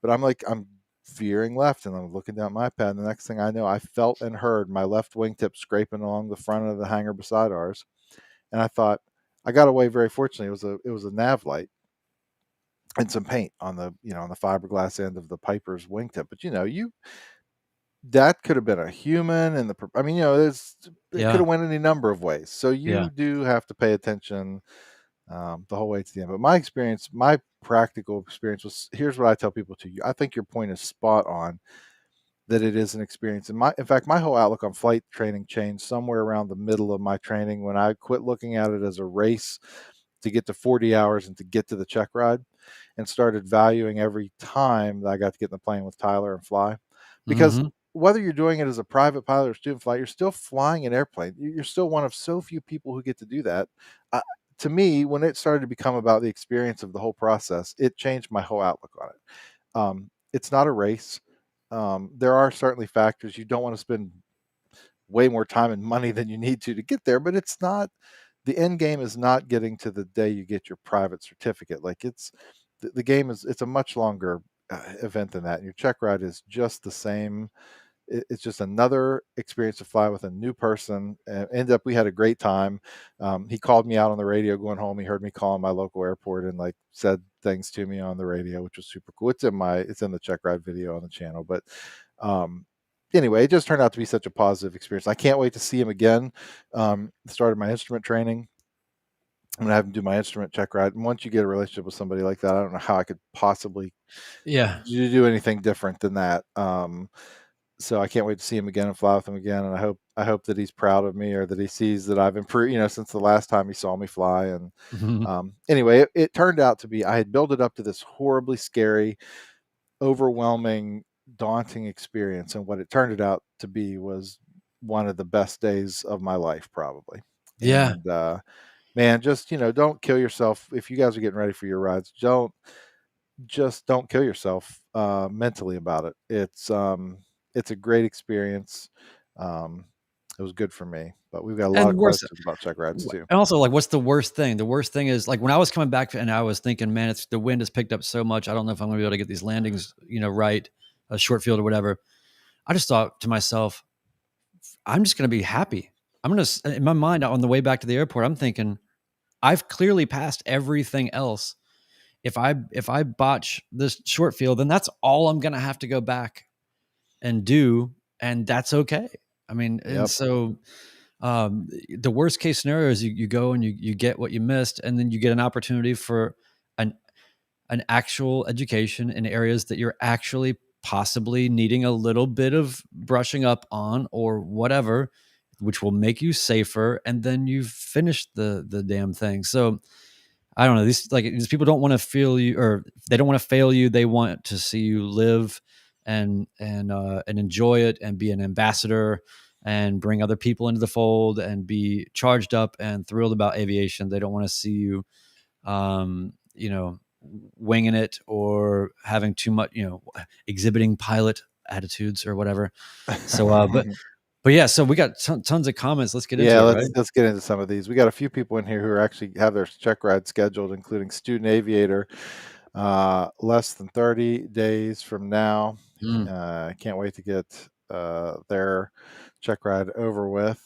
But I'm veering left, and I'm looking down at my iPad. And the next thing I know, I felt and heard my left wingtip scraping along the front of the hangar beside ours, and I thought I got away very fortunately. It was a nav light and some paint on the on the fiberglass end of the Piper's wingtip. But that could have been a human, and I mean, it could Yeah. have went any number of ways. So Yeah. you do have to pay attention the whole way to the end. But my practical experience was here's what I tell people to you. I think your point is spot on that it is an experience. And in fact, my whole outlook on flight training changed somewhere around the middle of my training when I quit looking at it as a race to get to 40 hours and to get to the check ride and started valuing every time that I got to get in the plane with Tyler and fly. Because Mhm. whether you're doing it as a private pilot or student flight, you're still flying an airplane. You're still one of so few people who get to do that. Uh, to me, when it started to become about the experience of the whole process, it changed my whole outlook on it. It's not a race. There are certainly factors you don't want to spend way more time and money than you need to get there, but it's not the end game is not getting to the day you get your private certificate. Like the game is it's a much longer event than that. And your check ride is just the same. it's just another experience to fly with a new person. And ended up, we had a great time. He called me out on the radio going home. He heard me calling my local airport and like said things to me on the radio, which was super cool. It's in the check ride video on the channel. But um, anyway, it just turned out to be such a positive experience. I can't wait to see him again. Started my instrument training. I'm gonna have him do my instrument check ride. And once you get a relationship with somebody like that, I don't know how I could possibly Yeah. do anything different than that. So I can't wait to see him again and fly with him again. And I hope that he's proud of me, or that he sees that I've improved, since the last time he saw me fly. And Mhm. anyway, it turned out to be, I had built it up to this horribly scary, overwhelming, daunting experience, and what it turned it out to be was one of the best days of my life, probably. Yeah. And man, just don't kill yourself if you guys are getting ready for your rides. Don't kill yourself mentally about it. It's a great experience. Um, it was good for me, but we've got a lot And of worse questions about check rides too. and also, like, what's the worst thing? The worst thing is, like, when I was coming back and I was thinking, "Man, it's the wind has picked up so much, I don't know if I'm gonna be able to get these landings, right, a short field or whatever." I just thought to myself, "I'm just gonna be happy." I'm gonna s in my mind, on the way back to the airport, I'm thinking, "I've clearly passed everything else. If I botch this short field, then that's all I'm gonna have to go back and do, and that's okay." I mean, and Yep. so the worst case scenario is you go and you get what you missed, and then you get an opportunity for an an actual education in areas that you're actually possibly needing a little bit of brushing up on or whatever, which will make you safer, and then you've finished the damn thing. So I don't know. These people don't want to feel you, or they don't want to fail you. They want to see you live and enjoy it and be an ambassador and bring other people into the fold and be charged up and thrilled about aviation. They don't want to see you, um, you know, winging it or having too much, exhibiting pilot attitudes or whatever. So, but yeah, so we got tons of comments. Let's get into Yeah, it, let's right? let's get into some of these. We got a few people in here who are actually have their check ride scheduled, including student aviator, less than 30 days from now. Mm, I can't wait to get their check ride over with.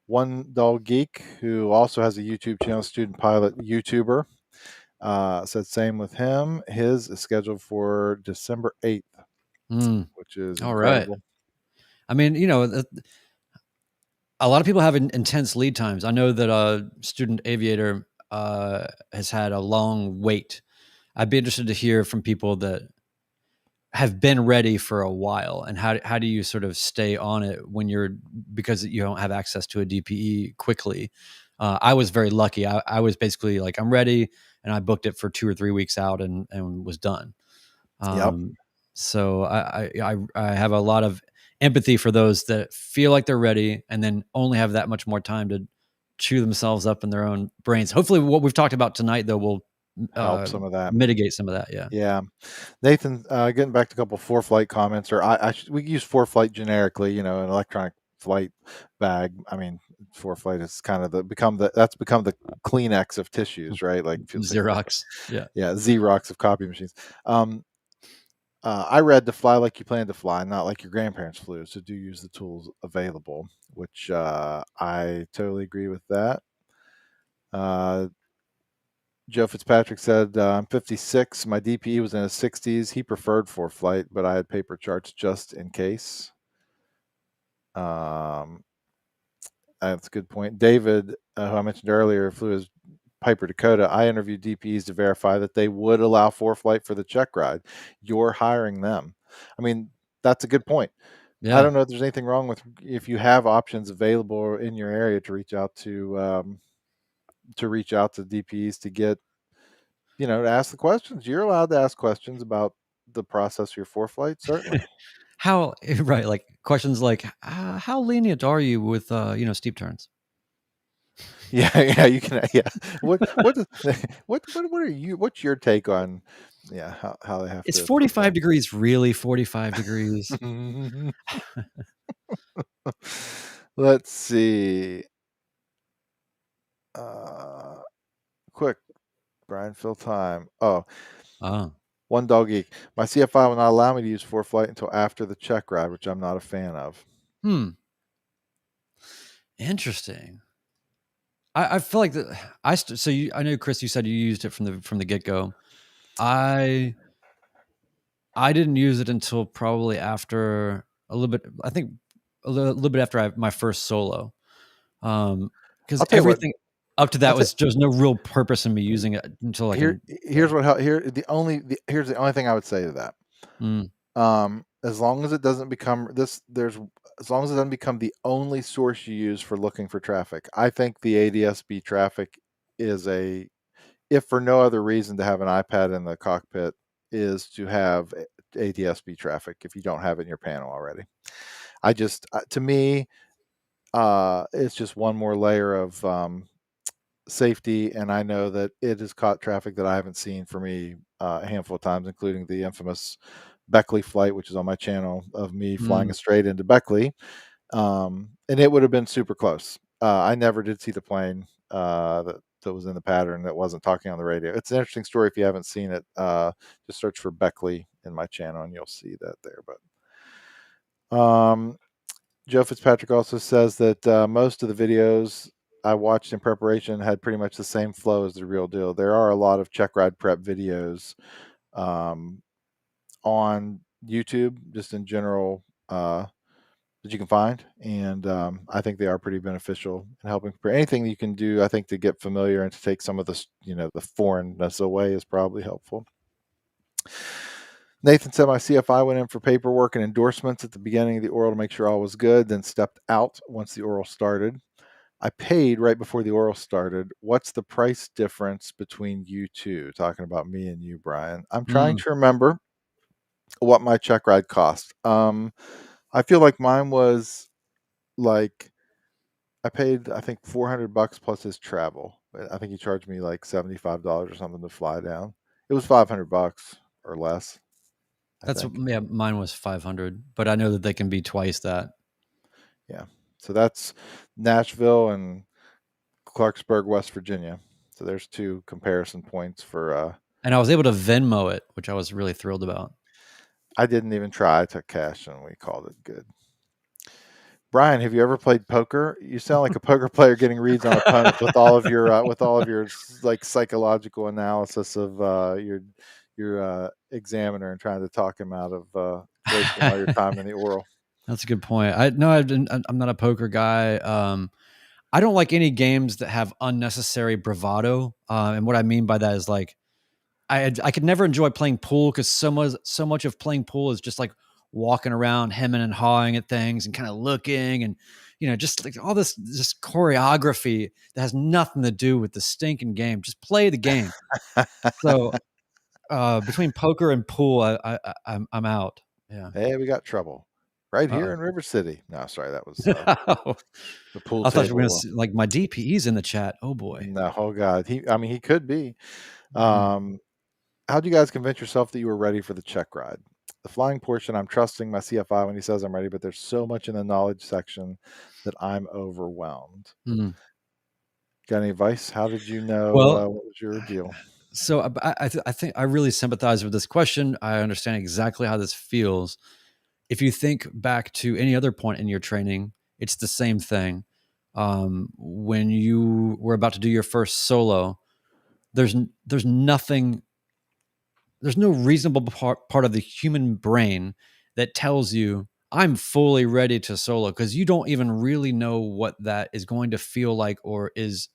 One Dull Geek, who also has a YouTube channel, student pilot YouTuber, said same with him. His is scheduled for December 8th, mm. which is All right. incredible. I mean, a lot of people have intense lead times. I know that a student aviator has had a long wait. I'd be interested to hear from people that have been ready for a while, and how do you sort of stay on it when you're, because you don't have access to a DPE quickly. I was very lucky. I was basically like, I'm ready, and I booked it for 2 or 3 weeks out and was done. Yep. Um, so I have a lot of empathy for those that feel like they're ready and then only have that much more time to chew themselves up in their own brains. Hopefully, what we've talked about tonight, though, will Help uh, some of that. mitigate some of that. Yeah. Yeah. Nathan, getting back to a couple for flight comments, or we use for flight generically, an electronic flight bag. I mean, for flight is kind of that's become the Kleenex of tissues, right? Like feels like Xerox. Yeah. yeah, Xerox of copy machines. Um, I read to fly like you plan to fly, not like your grandparents flew. So do use the tools available, which I totally agree with that. Uh, Joe Fitzpatrick said, I'm 56. My DPE was in his 60s. He preferred for flight, but I had paper charts just in case. Um, that's a good point. David, who I mentioned earlier, flew his Piper Dakota. I interviewed DPEs to verify that they would allow for flight for the check ride. You're hiring them. I mean, that's a good point. I Yeah. don't know if there's anything wrong with if you have options available in your area to reach out to DPEs to get to ask the questions. You're allowed to ask questions about the process of your for flight, certainly. How right? Like questions like, how lenient are you with steep turns? Yeah, yeah, you can. Yeah, what does, what are you? What's your take on how they have It's to 45 perform? degrees, really 45 degrees. Let's see. Uh, quick, Brian, fill time. Oh, Oh. One dog geek. My CFI will not allow me to use ForeFlight until after the check ride, which I'm not a fan of. Hmm. Interesting. I feel like that so I know, Chris, you said you used it from the get-go. I I didn't use it until probably after a little bit, I think little bit after my first solo. Because I'll tell you what. everything up to I'll that tell, was there's no real purpose in me using it until like here. an Here's what. Here here's the only thing I would say to that. mm, As long as it doesn't become this, as long as it doesn't become the only source you use for looking for traffic. I think the ADSB traffic is if for no other reason to have an iPad in the cockpit is to have ADSB traffic if you don't have it in your panel already. I just, to me, it's just one more layer of safety, and I know that it has caught traffic that I haven't seen for me a handful of times, including the infamous Beckley flight, which is on my channel, of me flying mm, a straight into Beckley, and it would have been super close. I never did see the plane that was in the pattern that wasn't talking on the radio. It's an interesting story. If you haven't seen it, just search for Beckley in my channel and you'll see that there. But Joe Fitzpatrick also says that most of the videos I watched in preparation had pretty much the same flow as the real deal. There are a lot of check ride prep videos um, on YouTube, just in general, that you can find, and I think they are pretty beneficial in helping prepare. Anything you can do, I think, to get familiar and to take some of the the foreignness away is probably helpful. Nathan said my CFI went in for paperwork and endorsements at the beginning of the oral to make sure all was good, then stepped out once the oral started. I paid right before the oral started. What's the price difference between you two? Talking about me and you, Brian. I'm trying mm. to remember what my check ride cost. I feel like mine was like I paid, I think, $400 plus his travel. I think he charged me like $75 or something to fly down. It was $500 or less, I That's think. yeah, mine was 500, but I know that they can be twice that. Yeah. So that's Nashville and Clarksburg, West Virginia. So there's two comparison points for And I was able to Venmo it, which I was really thrilled about. I didn't even try. I took cash and we called it good. Brian, have you ever played poker? You sound like a poker player getting reads on opponents with all of your like psychological analysis of your examiner and trying to talk him out of wasting all your time in the oral. That's a good point. I no, I'm not a poker guy. I don't like any games that have unnecessary bravado. And what I mean by that is like I could never enjoy playing pool because so much of playing pool is just like walking around hemming and hawing at things and kind of looking and just like all this just choreography that has nothing to do with the stinking game. Just play the game. So between poker and pool, I'm out. Yeah. Hey, we got trouble right here Uh in River City. No, sorry, that was oh. the pool I thought you were table. gonna like my DPE's in the chat. Oh boy. No, oh God, I mean, he could be. Mm, Um, How'd you guys convince yourself that you were ready for the check ride? The flying portion, I'm trusting my CFI when he says I'm ready, but there's so much in the knowledge section that I'm overwhelmed. mm. Got any advice? How did you know Well, what was your deal? so I think I really sympathize with this question. I understand exactly how this feels. If you think back to any other point in your training, it's the same thing. When you were about to do your first solo, there's nothing, there's no reasonable part of the human brain that tells you I'm fully ready to solo because you don't even really know what that is going to feel like or is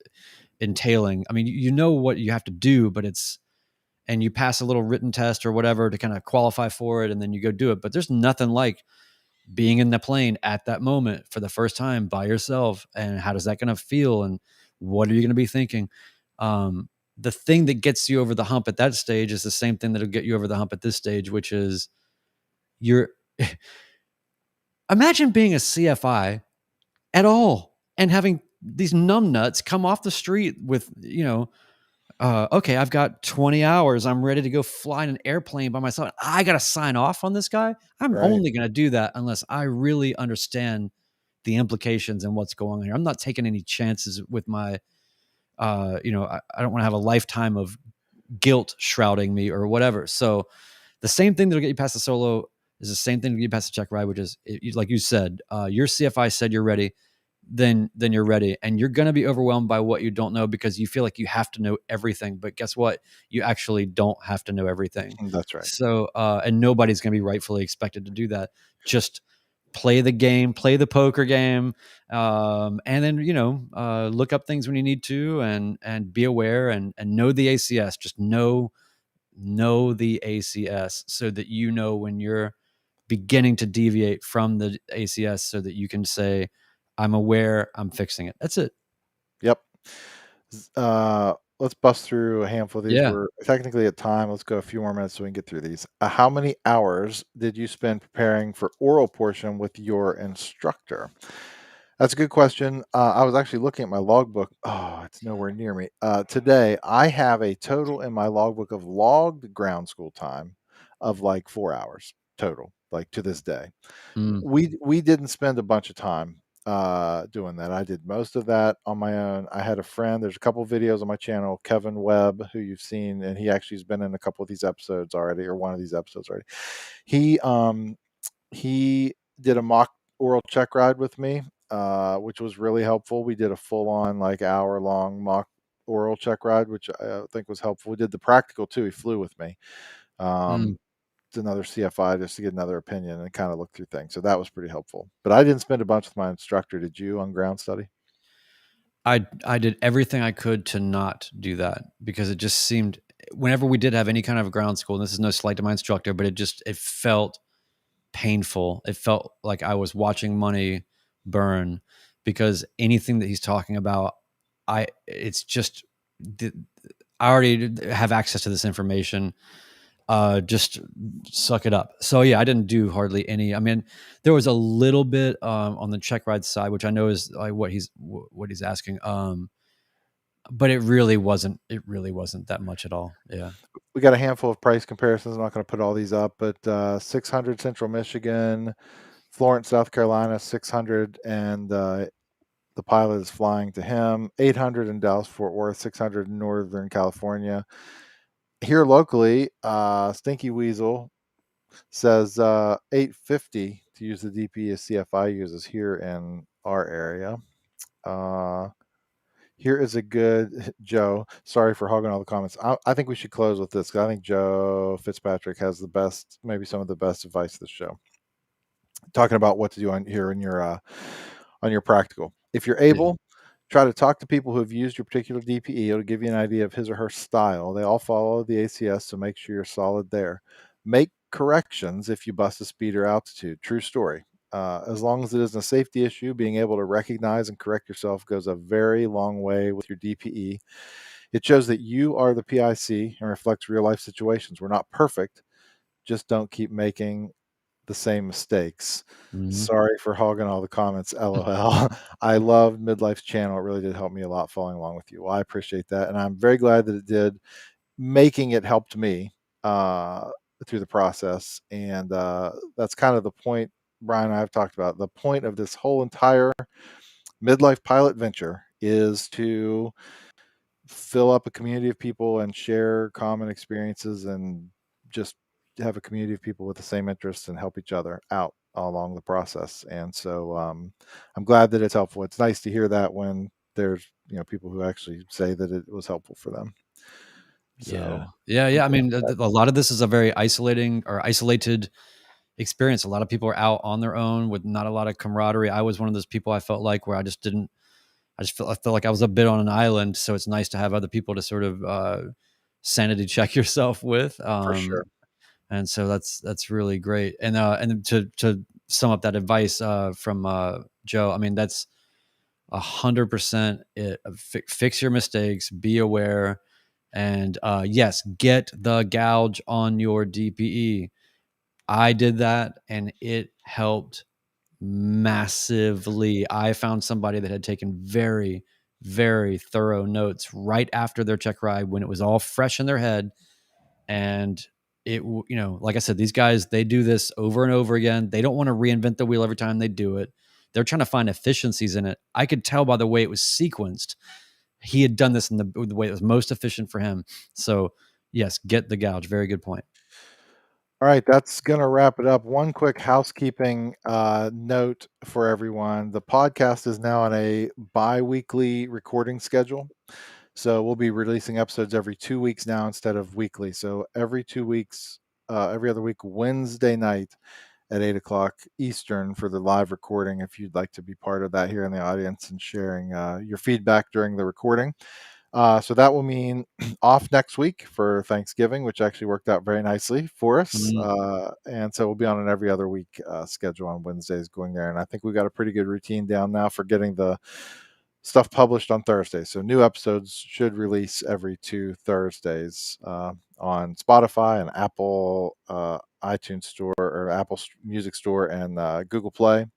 entailing. I mean, you know what you have to do, but and you pass a little written test or whatever to kind of qualify for it, and then you go do it. But there's nothing like being in the plane at that moment for the first time by yourself. And how does that going to feel? And what are you going to be thinking? The thing that gets you over the hump at that stage is the same thing that'll get you over the hump at this stage, which is you're imagine being a CFI at all and having these numbnuts come off the street with, okay, I've got 20 hours. I'm ready to go fly in an airplane by myself. I got to sign off on this guy. I'm Right. only going to do that unless I really understand the implications and what's going on here. I'm not taking any chances with my, I don't want to have a lifetime of guilt shrouding me or whatever. So the same thing that'll get you past the solo is the same thing to get you past the check ride, which is like you said, your CFI said you're ready, then you're ready, and you're going to be overwhelmed by what you don't know because you feel like you have to know everything. But guess what? You actually don't have to know everything. That's right. So, and nobody's going to be rightfully expected to do that. Just play the game, play the poker game, and then look up things when you need to, and be aware and know the ACS. Just know the ACS so that you know when you're beginning to deviate from the ACS, so that you can say, I'm aware, I'm fixing it. That's it. Yep. Let's bust through a handful of these. Yeah. We're technically at time. Let's go a few more minutes so we can get through these. How many hours did you spend preparing for oral portion with your instructor? That's a good question. I was actually looking at my logbook. Oh, it's nowhere near me. Today, I have a total in my logbook of logged ground school time of like 4 hours total, like to this day. Mm, We didn't spend a bunch of time doing that. I did most of that on my own. I had a friend. There's a couple of videos on my channel, Kevin Webb, who you've seen, and he actually has been in a couple of these episodes already, or one of these episodes already. He did a mock oral check ride with me, which was really helpful. We did a full on like hour long mock oral check ride, which I think was helpful. We did the practical too. He flew with me. mm. It's another CFI just to get another opinion and kind of look through things. So that was pretty helpful. But I didn't spend a bunch with my instructor. Did you on ground study? I did everything I could to not do that because it just seemed, whenever we did have any kind of ground school, and this is no slight to my instructor, but it felt painful. It felt like I was watching money burn because anything that he's talking about, it's just, I already have access to this information. Just suck it up. So yeah, I didn't do hardly any. I mean, there was a little bit on the check ride side, which I know is like what he's asking. But it really wasn't. It really wasn't that much at all. Yeah. We got a handful of price comparisons. I'm not going to put all these up, but 600 Central Michigan, Florence, South Carolina, 600, and the pilot is flying to him. 800 in Dallas Fort Worth, 600 in Northern California. Here locally, Stinky Weasel says 850 to use the DP as CFI uses here in our area. Here is a good Joe. Sorry for hogging all the comments. I think we should close with this because I think Joe Fitzpatrick has the best, maybe some of the best advice of the show. Talking about what to do on here in your on your practical. If you're Yeah. able, try to talk to people who have used your particular DPE. It'll give you an idea of his or her style. They all follow the ACS, so make sure you're solid there. Make corrections if you bust a speed or altitude. True story. As long as it isn't a safety issue, being able to recognize and correct yourself goes a very long way with your DPE. It shows that you are the PIC and reflects real life situations. We're not perfect, just don't keep making the same mistakes. Mhm. Sorry for hogging all the comments, LOL. I loved Midlife's channel. It really did help me a lot following along with you. Well, I appreciate that. And I'm very glad that it did. Making it helped me through the process. And that's kind of the point Brian and I have talked about. The point of this whole entire Midlife pilot venture is to fill up a community of people and share common experiences and just have a community of people with the same interests and help each other out along the process. And so I'm glad that it's helpful. It's nice to hear that when there's people who actually say that it was helpful for them. So Yeah. Yeah. I'm Yeah. I glad mean, for that. a lot of this is a very isolated experience. A lot of people are out on their own with not a lot of camaraderie. I was one of those people, I felt like, where I felt like I was a bit on an island. So it's nice to have other people to sort of sanity check yourself with. For sure. And so that's really great. And to sum up that advice from Joe, I mean, that's 100% it. Fix your mistakes, be aware, and yes, get the gouge on your DPE. I did that, and it helped massively. I found somebody that had taken very, very thorough notes right after their check ride when it was all fresh in their head. And like I said, these guys, they do this over and over again. They don't want to reinvent the wheel every time they do it. They're trying to find efficiencies in it. I could tell by the way it was sequenced. He had done this in the way it was most efficient for him. So Yes, get the gouge. Very good point. All right, that's going to wrap it up. One quick housekeeping note for everyone. The podcast is now on a bi-weekly recording schedule. So we'll be releasing episodes every 2 weeks now instead of weekly. So every 2 weeks, every other week, Wednesday night at 8 o'clock Eastern for the live recording. If you'd like to be part of that here in the audience and sharing your feedback during the recording. So that will mean off next week for Thanksgiving, which actually worked out very nicely for us. Mhm. And so we'll be on an every other week schedule on Wednesdays going there. And I think we got a pretty good routine down now for getting the stuff published on Thursdays. So new episodes should release every 2 Thursdays on Spotify and Apple iTunes Store or Apple Music Store and Google Play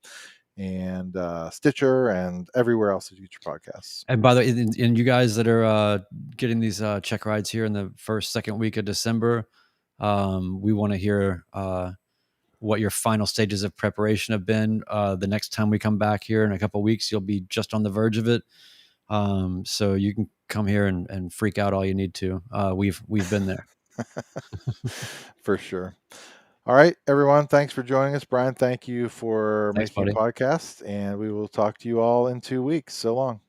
and Stitcher and everywhere else that you get your podcasts. And by the way, and you guys that are getting these check rides here in the first, second week of December, we want to hear what your final stages of preparation have been. The next time we come back here in a couple of weeks, you'll be just on the verge of it. So you can come here and freak out all you need to. We've been there. For sure. All right, everyone. Thanks for joining us. Brian, thank you for Thanks, making a buddy. podcast, and we will talk to you all in 2 weeks. So long.